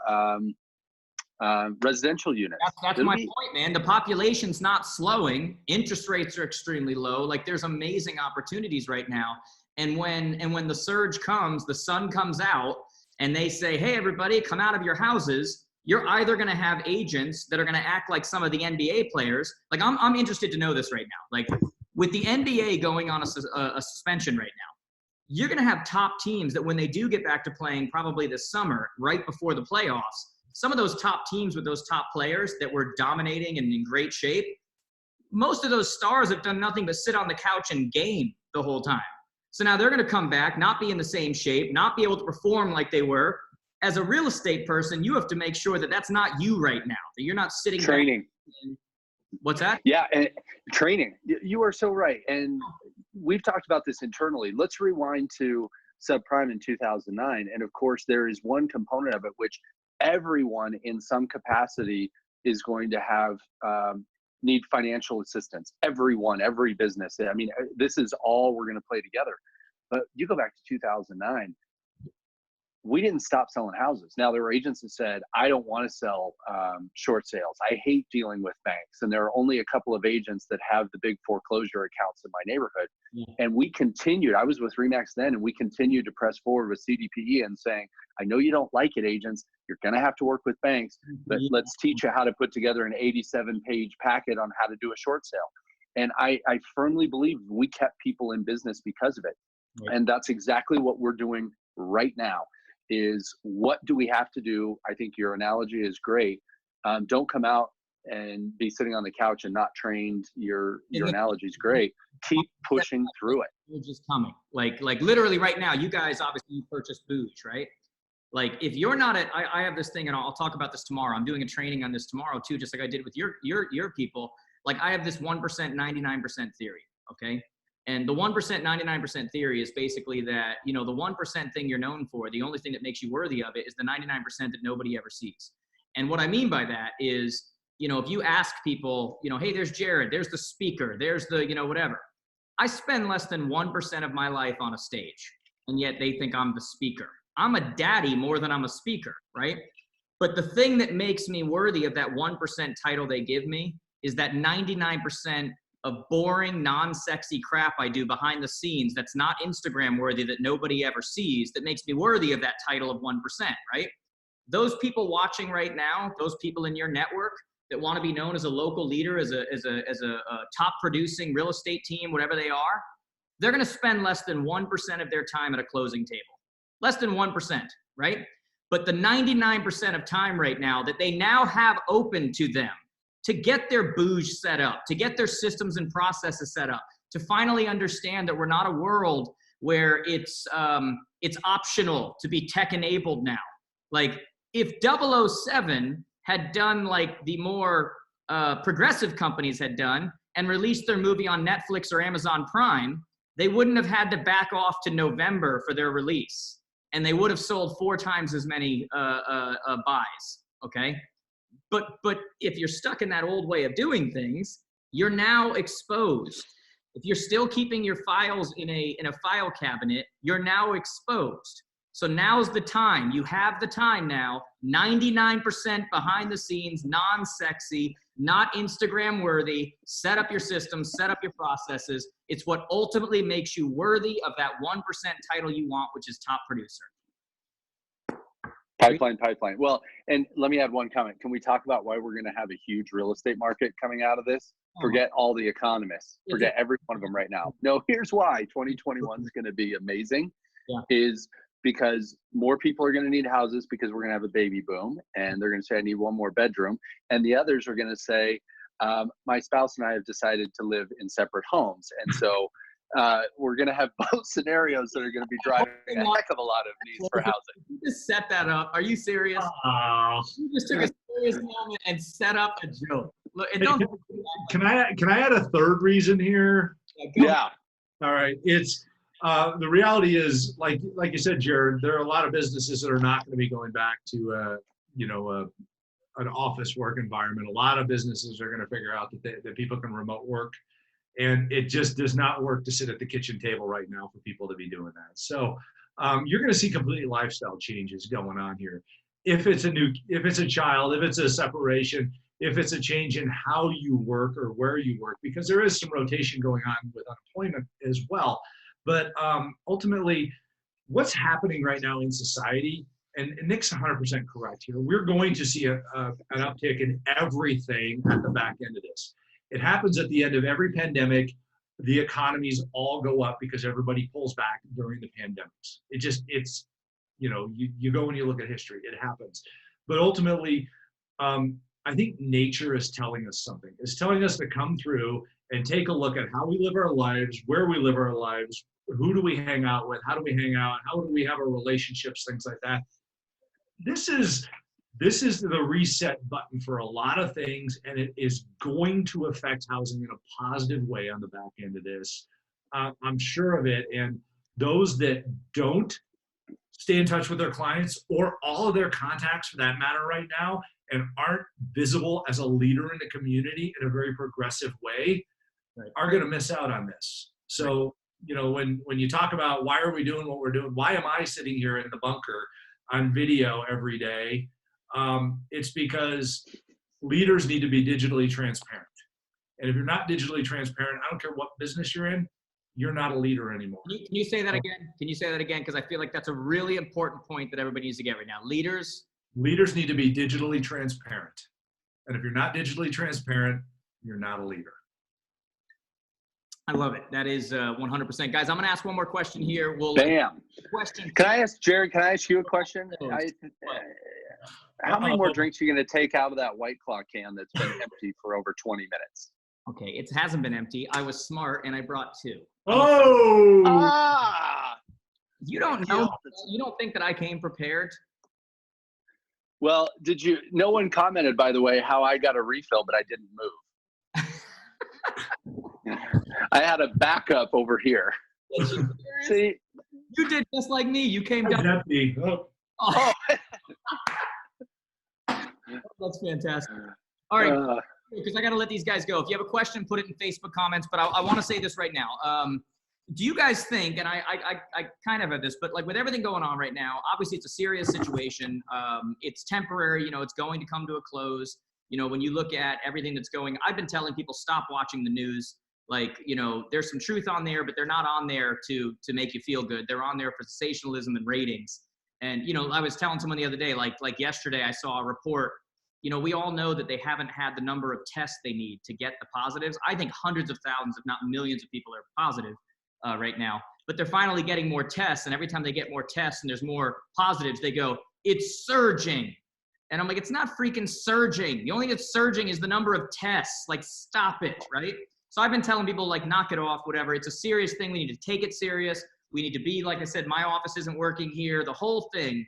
residential units. That's my point, man. The population's not slowing. Interest rates are extremely low. Like, there's amazing opportunities right now. And when the surge comes, the sun comes out, and they say, hey, everybody, come out of your houses. You're either going to have agents that are going to act like some of the NBA players. Like, I'm interested to know this right now. Like, with the NBA going on a suspension right now, you're going to have top teams that when they do get back to playing probably this summer, right before the playoffs, some of those top teams with those top players that were dominating and in great shape, most of those stars have done nothing but sit on the couch and game the whole time. So now they're going to come back, not be in the same shape, not be able to perform like they were. As a real estate person, you have to make sure that that's not you right now, that you're not sitting training. What's that? Yeah, and training. You are so right. And we've talked about this internally. Let's rewind to subprime in 2009. And of course, there is one component of it which everyone in some capacity is going to have need financial assistance. Everyone, every business. I mean, this is all we're going to play together. But you go back to 2009. We didn't stop selling houses. Now, there were agents that said, I don't want to sell short sales. I hate dealing with banks. And there are only a couple of agents that have the big foreclosure accounts in my neighborhood. Yeah. And we continued. I was with Remax then, and we continued to press forward with CDPE and saying, I know you don't like it, agents. You're going to have to work with banks, but let's teach you how to put together an 87-page packet on how to do a short sale. And I firmly believe we kept people in business because of it. Yeah. And that's exactly what we're doing right now. Is what do we have to do? I think your analogy is great. Don't come out and be sitting on the couch and not trained. Your analogy is great. Keep pushing through it. You're just coming. Like literally right now, you guys obviously purchase booze, right? Like if you're not I have this thing, and I'll talk about this tomorrow. I'm doing a training on this tomorrow too, just like I did with your people. Like I have this 1%, 99% theory. Okay. And the 1%, 99% theory is basically that, you know, the 1% thing you're known for, the only thing that makes you worthy of it is the 99% that nobody ever sees. And what I mean by that is, you know, if you ask people, you know, hey, there's Jared, there's the speaker, there's the, you know, whatever. I spend less than 1% of my life on a stage, and yet they think I'm the speaker. I'm a daddy more than I'm a speaker, right? But the thing that makes me worthy of that 1% title they give me is that 99% of boring, non-sexy crap I do behind the scenes that's not Instagram worthy, that nobody ever sees, that makes me worthy of that title of 1%, right? Those people watching right now, those people in your network that want to be known as a local leader, as a top producing real estate team, whatever they are, they're going to spend less than 1% of their time at a closing table. Less than 1%, right? But the 99% of time right now that they now have open to them to get their bouge set up, to get their systems and processes set up, to finally understand that we're not a world where it's optional to be tech enabled now. Like if 007 had done like the more progressive companies had done and released their movie on Netflix or Amazon Prime, they wouldn't have had to back off to November for their release. And they would have sold 4 times as many buys, okay? But if you're stuck in that old way of doing things, you're now exposed. If you're still keeping your files in a file cabinet, you're now exposed. So now's the time. You have the time now. 99% behind the scenes, non-sexy, not Instagram worthy. Set up your systems, set up your processes. It's what ultimately makes you worthy of that 1% title you want, which is top producer. Pipeline. Well, and let me add one comment. Can we talk about why we're going to have a huge real estate market coming out of this? Forget all the economists. Forget every one of them right now. No, here's why 2021 is going to be amazing. Is because more people are going to need houses because we're going to have a baby boom, and they're going to say, I need one more bedroom. And the others are going to say, my spouse and I have decided to live in separate homes. And so we're going to have both scenarios that are going to be driving a heck of a lot of needs for housing. You just set that up. Are you serious? You just took a serious moment and set up a joke. Look, and don't, Can I add a third reason here? Yeah. All right. It's the reality is like you said, Jared, there are a lot of businesses that are not going to be going back to an office work environment. A lot of businesses are going to figure out that people can remote work, and it just does not work to sit at the kitchen table right now for people to be doing that. So you're going to see complete lifestyle changes going on here. If it's a child, if it's a separation, if it's a change in how you work or where you work, because there is some rotation going on with unemployment as well. But ultimately, what's happening right now in society, and Nick's 100% correct here, we're going to see an uptick in everything at the back end of this. It happens at the end of every pandemic. The economies all go up because everybody pulls back during the pandemics. You go and you look at history, it happens. But ultimately, I think nature is telling us something. It's telling us to come through and take a look at how we live our lives, where we live our lives, who do we hang out with, how do we hang out, how do we have our relationships, things like that. This is the reset button for a lot of things, and it is going to affect housing in a positive way on the back end of this. I'm sure of it. And those that don't stay in touch with their clients or all of their contacts for that matter right now and aren't visible as a leader in the community in a very progressive way are going to miss out on this. So, when you talk about why are we doing what we're doing, why am I sitting here in the bunker on video every day? It's because leaders need to be digitally transparent. And if you're not digitally transparent, I don't care what business you're in, you're not a leader anymore. Can you say that again? Can you say that again? Because I feel like that's a really important point that everybody needs to get right now. Leaders need to be digitally transparent. And if you're not digitally transparent, you're not a leader. I love it. That is 100%. Guys, I'm going to ask one more question here. Bam. Question. Can I ask Jared, can I ask you a question? How many more drinks are you going to take out of that White Claw can that's been empty for over 20 minutes? Okay, it hasn't been empty. I was smart and I brought 2. Oh! You don't know. You don't think that I came prepared? Well, no one commented, by the way, how I got a refill, but I didn't move. I had a backup over here. See, you did just like me. You came down. Empty. Oh. That's fantastic. All right, because I got to let these guys go. If you have a question, put it in Facebook comments. But I want to say this right now. Do you guys think, and I kind of have this, but like with everything going on right now, obviously it's a serious situation. It's temporary. It's going to come to a close. When you look at everything that's going, I've been telling people stop watching the news. Like, there's some truth on there, but they're not on there to make you feel good. They're on there for sensationalism and ratings. And, I was telling someone the other day, like yesterday, I saw a report. We all know that they haven't had the number of tests they need to get the positives. I think hundreds of thousands, if not millions of people are positive right now. But they're finally getting more tests. And every time they get more tests and there's more positives, they go, it's surging. And I'm like, it's not freaking surging. The only thing that's surging is the number of tests. Like, stop it, right? So I've been telling people, like, knock it off, whatever. It's a serious thing. We need to take it serious. We need to be, like I said, my office isn't working here, the whole thing.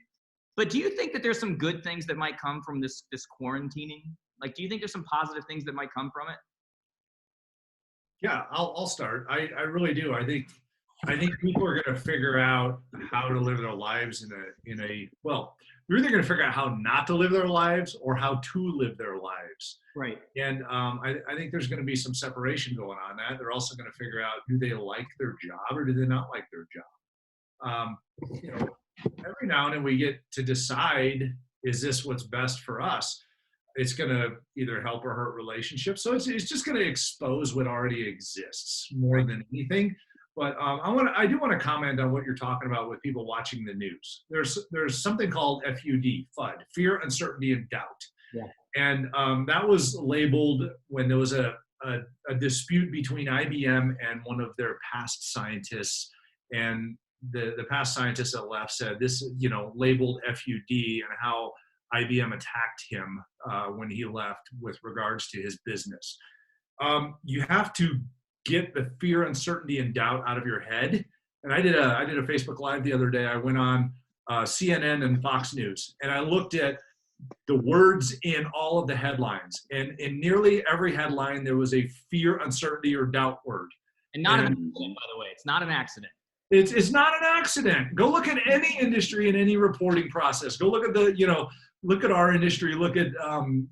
But do you think that there's some good things that might come from this quarantining? Like, do you think there's some positive things that might come from it? Yeah, I'll start. I really do. I think people are going to figure out how to live their lives well, they're either going to figure out how not to live their lives or how to live their lives. Right. And I think there's going to be some separation going on that. They're also going to figure out, do they like their job or do they not like their job? Every now and then we get to decide, is this what's best for us? It's going to either help or hurt relationships. So it's just going to expose what already exists more than anything. But I do want to comment on what you're talking about with people watching the news. There's something called FUD, fear, uncertainty, and doubt. Yeah. And that was labeled when there was a dispute between IBM and one of their past scientists. And the past scientist that left said this, labeled FUD and how IBM attacked him when he left with regards to his business. You have to get the fear, uncertainty, and doubt out of your head. And I did a Facebook Live the other day. I went on CNN and Fox News, and I looked at the words in all of the headlines. And in nearly every headline, there was a fear, uncertainty, or doubt word. And not an accident, by the way. It's not an accident. It's not an accident. Go look at any industry in any reporting process. Go look at look at our industry, look at,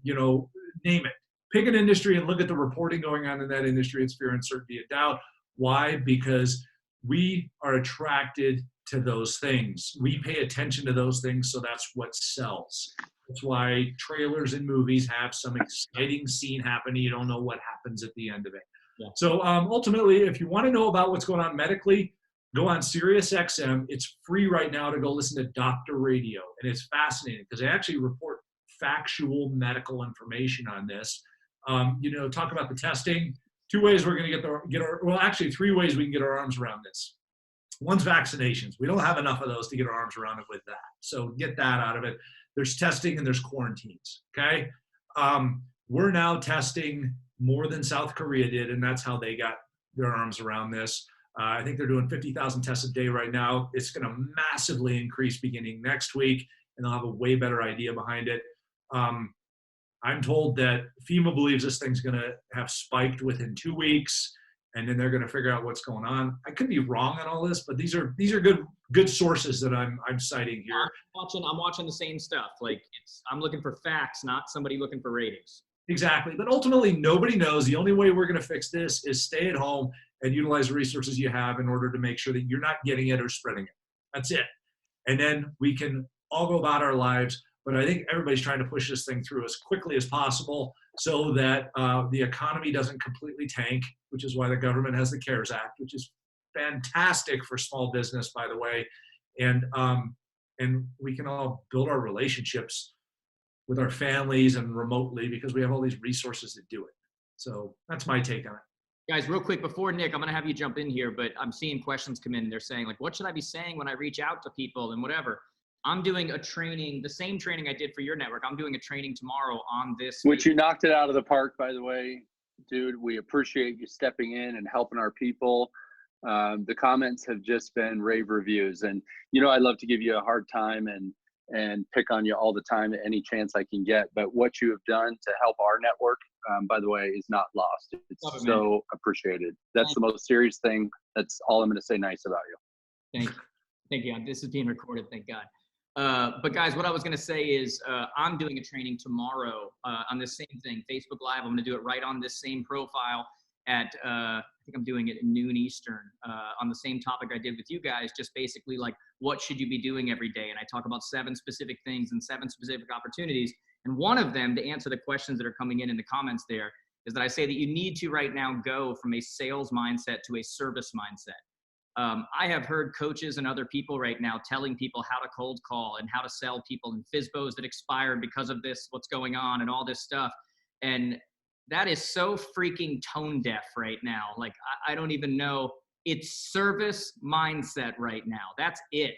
name it. Pick an industry and look at the reporting going on in that industry. It's fear, uncertainty, and doubt. Why? Because we are attracted to those things. We pay attention to those things, so that's what sells. That's why trailers in movies have some exciting scene happen. You don't know what happens at the end of it. Yeah. So ultimately, if you want to know about what's going on medically, go on Sirius XM. It's free right now to go listen to Doctor Radio. And it's fascinating because they actually report factual medical information on this. Talk about the testing. 2 ways we're going to actually 3 ways we can get our arms around this. One's vaccinations. We don't have enough of those to get our arms around it with that. So get that out of it. There's testing and there's quarantines, okay? We're now testing more than South Korea did, and that's how they got their arms around this. I think they're doing 50,000 tests a day right now. It's going to massively increase beginning next week, and they'll have a way better idea behind it. I'm told that FEMA believes this thing's going to have spiked within 2 weeks, and then they're going to figure out what's going on. I could be wrong on all this, but these are good sources that I'm citing here. I'm watching the same stuff. Like I'm looking for facts, not somebody looking for ratings. Exactly. But ultimately, nobody knows. The only way we're going to fix this is stay at home and utilize the resources you have in order to make sure that you're not getting it or spreading it. That's it. And then we can all go about our lives. But I think everybody's trying to push this thing through as quickly as possible so that the economy doesn't completely tank, which is why the government has the CARES Act, which is fantastic for small business, by the way. And we can all build our relationships with our families and remotely because we have all these resources to do it. So that's my take on it. Guys, real quick, before Nick, I'm going to have you jump in here, but I'm seeing questions come in. They're saying, like, what should I be saying when I reach out to people and whatever? I'm doing a training, the same training I did for your network. I'm doing a training tomorrow on this. Which you knocked it out of the park, by the way, dude. We appreciate you stepping in and helping our people. The comments have just been rave reviews. And, I love to give you a hard time and pick on you all the time at any chance I can get. But what you have done to help our network, by the way, is not lost. It's so appreciated. That's the most serious thing. That's all I'm going to say nice about you. Thank you. This is being recorded, thank God. But guys, what I was going to say is I'm doing a training tomorrow on this same thing, Facebook Live. I'm going to do it right on this same profile at, I think I'm doing it at noon Eastern on the same topic I did with you guys, just basically like, what should you be doing every day? And I talk about 7 specific things and 7 specific opportunities. And one of them, to answer the questions that are coming in the comments there, is that I say that you need to right now go from a sales mindset to a service mindset. I have heard coaches and other people right now telling people how to cold call and how to sell people and FSBOs that expired because of this, what's going on and all this stuff. And that is so freaking tone deaf right now. Like, I don't even know. It's service mindset right now. That's it.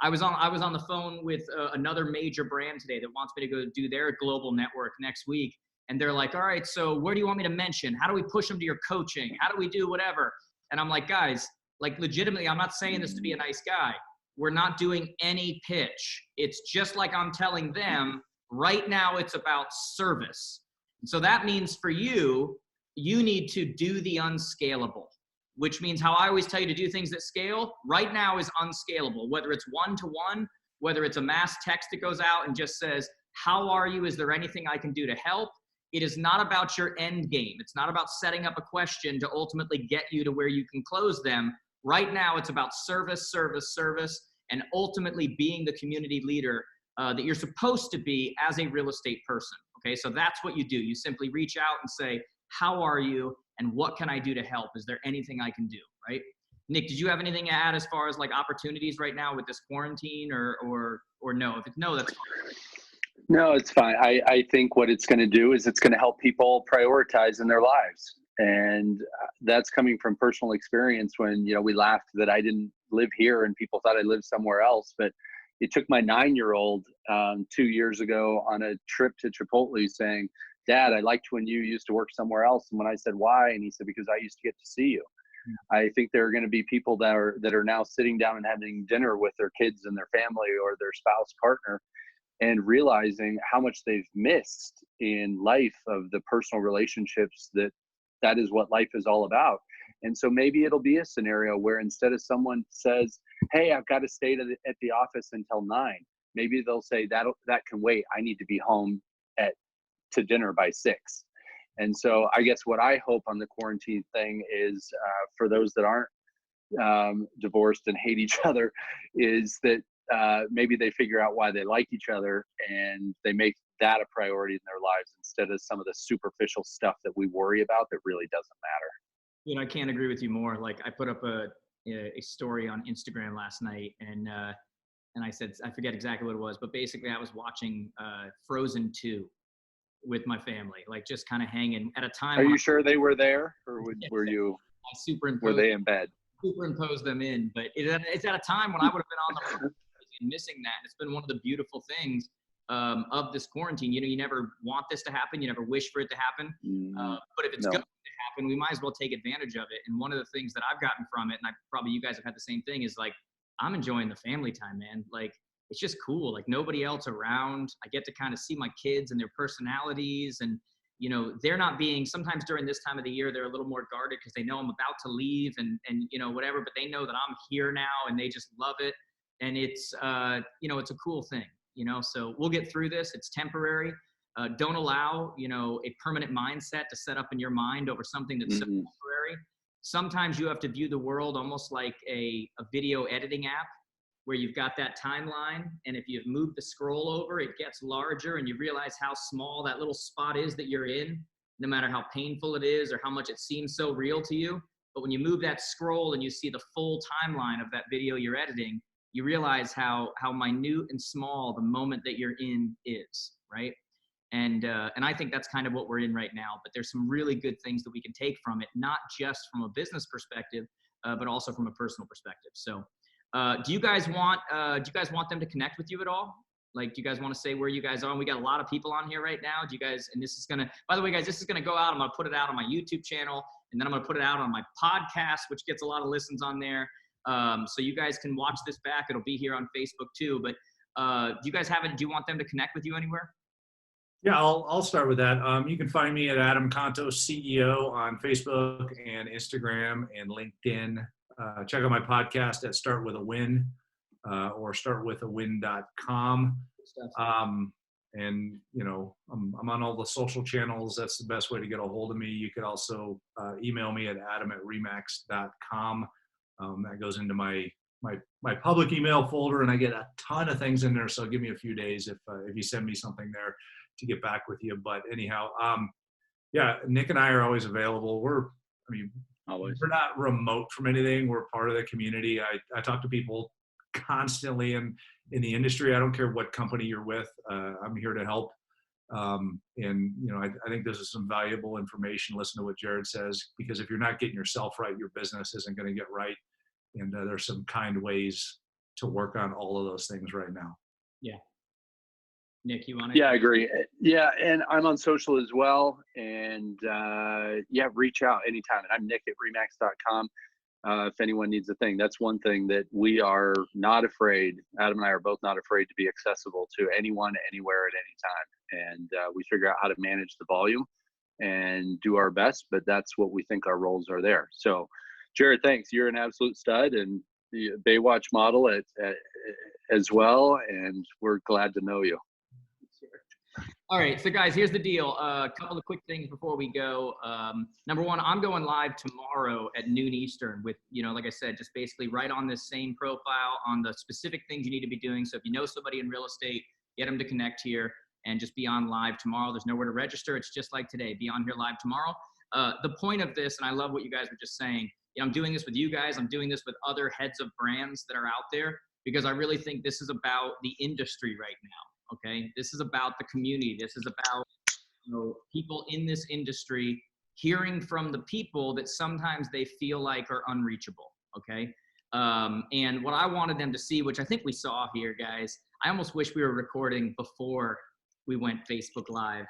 I was on the phone with another major brand today that wants me to go do their global network next week. And they're like, all right, so where do you want me to mention? How do we push them to your coaching? How do we do whatever? And I'm like, guys, like legitimately, I'm not saying this to be a nice guy. We're not doing any pitch. It's just like I'm telling them right now, it's about service. So that means for you, you need to do the unscalable, which means how I always tell you to do things that scale right now is unscalable, whether it's one-to-one, whether it's a mass text that goes out and just says, how are you? Is there anything I can do to help? It is not about your end game. It's not about setting up a question to ultimately get you to where you can close them. Right now, it's about service, service, service, and ultimately being the community leader that you're supposed to be as a real estate person. Okay, so that's what you do. You simply reach out and say, how are you? And what can I do to help? Is there anything I can do, right? Nick, did you have anything to add as far as like opportunities right now with this quarantine or no? If it's no, that's fine. No, it's fine. I think what it's going to do is it's going to help people prioritize in their lives. And that's coming from personal experience when, we laughed that I didn't live here and people thought I lived somewhere else. But it took my 9-year-old 2 years ago on a trip to Chipotle saying, Dad, I liked when you used to work somewhere else. And when I said, why? And he said, because I used to get to see you. I think there are going to be people that are now sitting down and having dinner with their kids and their family or their spouse partner. and realizing how much they've missed in life of the personal relationships that is what life is all about. And so maybe it'll be a scenario where instead of someone says, hey, I've got to stay at the office until 9, maybe they'll say that can wait. I need to be home to dinner by 6. And so I guess what I hope on the quarantine thing is for those that aren't divorced and hate each other, is that maybe they figure out why they like each other and they make that a priority in their lives instead of some of the superficial stuff that we worry about that really doesn't matter. You know, I can't agree with you more. Like, I put up a story on Instagram last night, and I said, I forget exactly what it was, but basically I was watching Frozen 2 with my family, like just kind of hanging at a time. Are you sure they were there, or were you? I superimposed. Were they in bed? Superimpose them in, but it's at a time when I would have been on the road and missing that. And it's been one of the beautiful things of this quarantine. You know, you never want this to happen. You never wish for it to happen. But if it's going to happen, we might as well take advantage of it. And one of the things that I've gotten from it, and probably you guys have had the same thing, is like, I'm enjoying the family time, man. Like, it's just cool. Like, nobody else around. I get to kind of see my kids and their personalities, and you know, they're not being, sometimes during this time of the year, they're a little more guarded because they know I'm about to leave and, you know, whatever, but they know that I'm here now and they just love it. And it's, you know, it's a cool thing, you know, so we'll get through this. It's temporary. Don't allow, you know, a permanent mindset to set up in your mind over something that's so temporary. Sometimes you have to view the world almost like a video editing app, where you've got that timeline, and if you've moved the scroll over, it gets larger, and you realize how small that little spot is that you're in, no matter how painful it is or how much it seems so real to you. But when you move that scroll and you see the full timeline of that video you're editing, you realize how minute and small the moment that you're in is, right? And I think that's kind of what we're in right now. But there's some really good things that we can take from it, not just from a business perspective, but also from a personal perspective. So. Do you guys want them to connect with you at all? Like, do you guys want to say where you guys are? We got a lot of people on here right now. Do you guys, and this is going to, by the way, guys, this is going to go out. I'm going to put it out on my YouTube channel, and then I'm going to put it out on my podcast, which gets a lot of listens on there. So you guys can watch this back. It'll be here on Facebook too. But do you guys do you want them to connect with you anywhere? Yeah, I'll start with that. You can find me at Adam Contos, CEO, on Facebook and Instagram and LinkedIn. Check out my podcast at Start With A Win or startwithawin.com. And, you know, I'm on all the social channels. That's the best way to get a hold of me. You could also email me at adam@remax.com. That goes into my public email folder, and I get a ton of things in there. So give me a few days if you send me something there to get back with you. But anyhow, yeah, Nick and I are always available. Always. We're not remote from anything. We're part of the community. I talk to people constantly in the industry. I don't care what company you're with. I'm here to help. And, you know, I think this is some valuable information. Listen to what Jared says, because if you're not getting yourself right, your business isn't going to get right. And there's some kind ways to work on all of those things right now. Yeah. Nick, you want to? Yeah, I agree. Yeah, and I'm on social as well. And yeah, reach out anytime. And I'm Nick at Remax.com. If anyone needs a thing, that's one thing that we are not afraid. Adam and I are both not afraid to be accessible to anyone, anywhere, at any time. And we figure out how to manage the volume and do our best. But that's what we think our roles are there. So, Jared, thanks. You're an absolute stud, and the Baywatch model as well. And we're glad to know you. All right, so guys, here's the deal. A couple of quick things before we go. Number one, I'm going live tomorrow at noon Eastern with, you know, like I said, just basically right on this same profile on the specific things you need to be doing. So if you know somebody in real estate, get them to connect here and just be on live tomorrow. There's nowhere to register. It's just like today. Be on here live tomorrow. The point of this, and I love what you guys were just saying, you know, I'm doing this with you guys. I'm doing this with other heads of brands that are out there, because I really think this is about the industry right now. Okay, this is about the community. This is about, you know, people in this industry hearing from the people that sometimes they feel like are unreachable. Okay, and what I wanted them to see, which I think we saw here, guys, I almost wish we were recording before we went Facebook Live,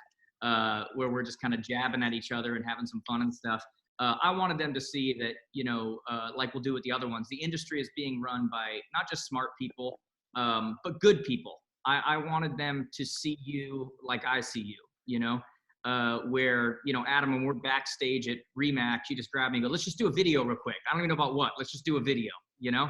where we're just kind of jabbing at each other and having some fun and stuff. I wanted them to see that, you know, like we'll do with the other ones, the industry is being run by not just smart people, but good people. I wanted them to see you like I see you, you know, where, you know, Adam, when we're backstage at Remax, you just grab me and go, let's just do a video real quick. I don't even know about what, let's just do a video, you know?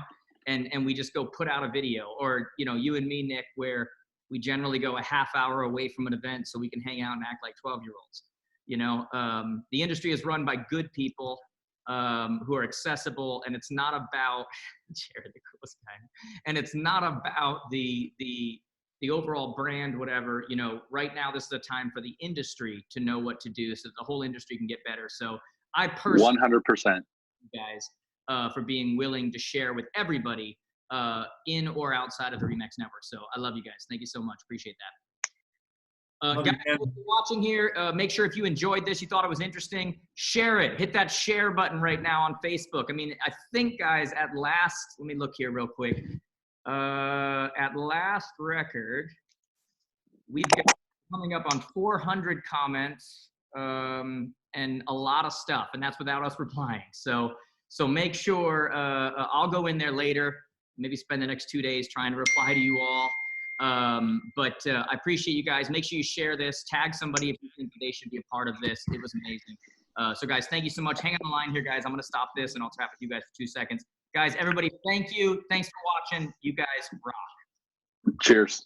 And we just go put out a video. Or, you know, you and me, Nick, where we generally go a half hour away from an event so we can hang out and act like 12-year-olds. You know, the industry is run by good people who are accessible, and it's not about Jared, the coolest guy, and it's not about the overall brand, whatever. You know, right now this is the time for the industry to know what to do so that the whole industry can get better. So I personally 100%. You guys for being willing to share with everybody in or outside of the Remax network. So I love you guys. Thank you so much. Appreciate that. Guys, if you're watching here, make sure if you enjoyed this, you thought it was interesting, share it. Hit that share button right now on Facebook. I mean, I think, guys, at last, let me look here real quick. At last record, we've got coming up on 400 comments and a lot of stuff, and that's without us replying. So make sure, I'll go in there later, maybe spend the next 2 days trying to reply to you all. But I appreciate you guys. Make sure you share this, tag somebody if you think they should be a part of this. It was amazing. So guys, thank you so much. Hang on the line here, guys. I'm going to stop this and I'll chat with you guys for 2 seconds. Guys, everybody, thank you. Thanks for watching. You guys rock. Cheers.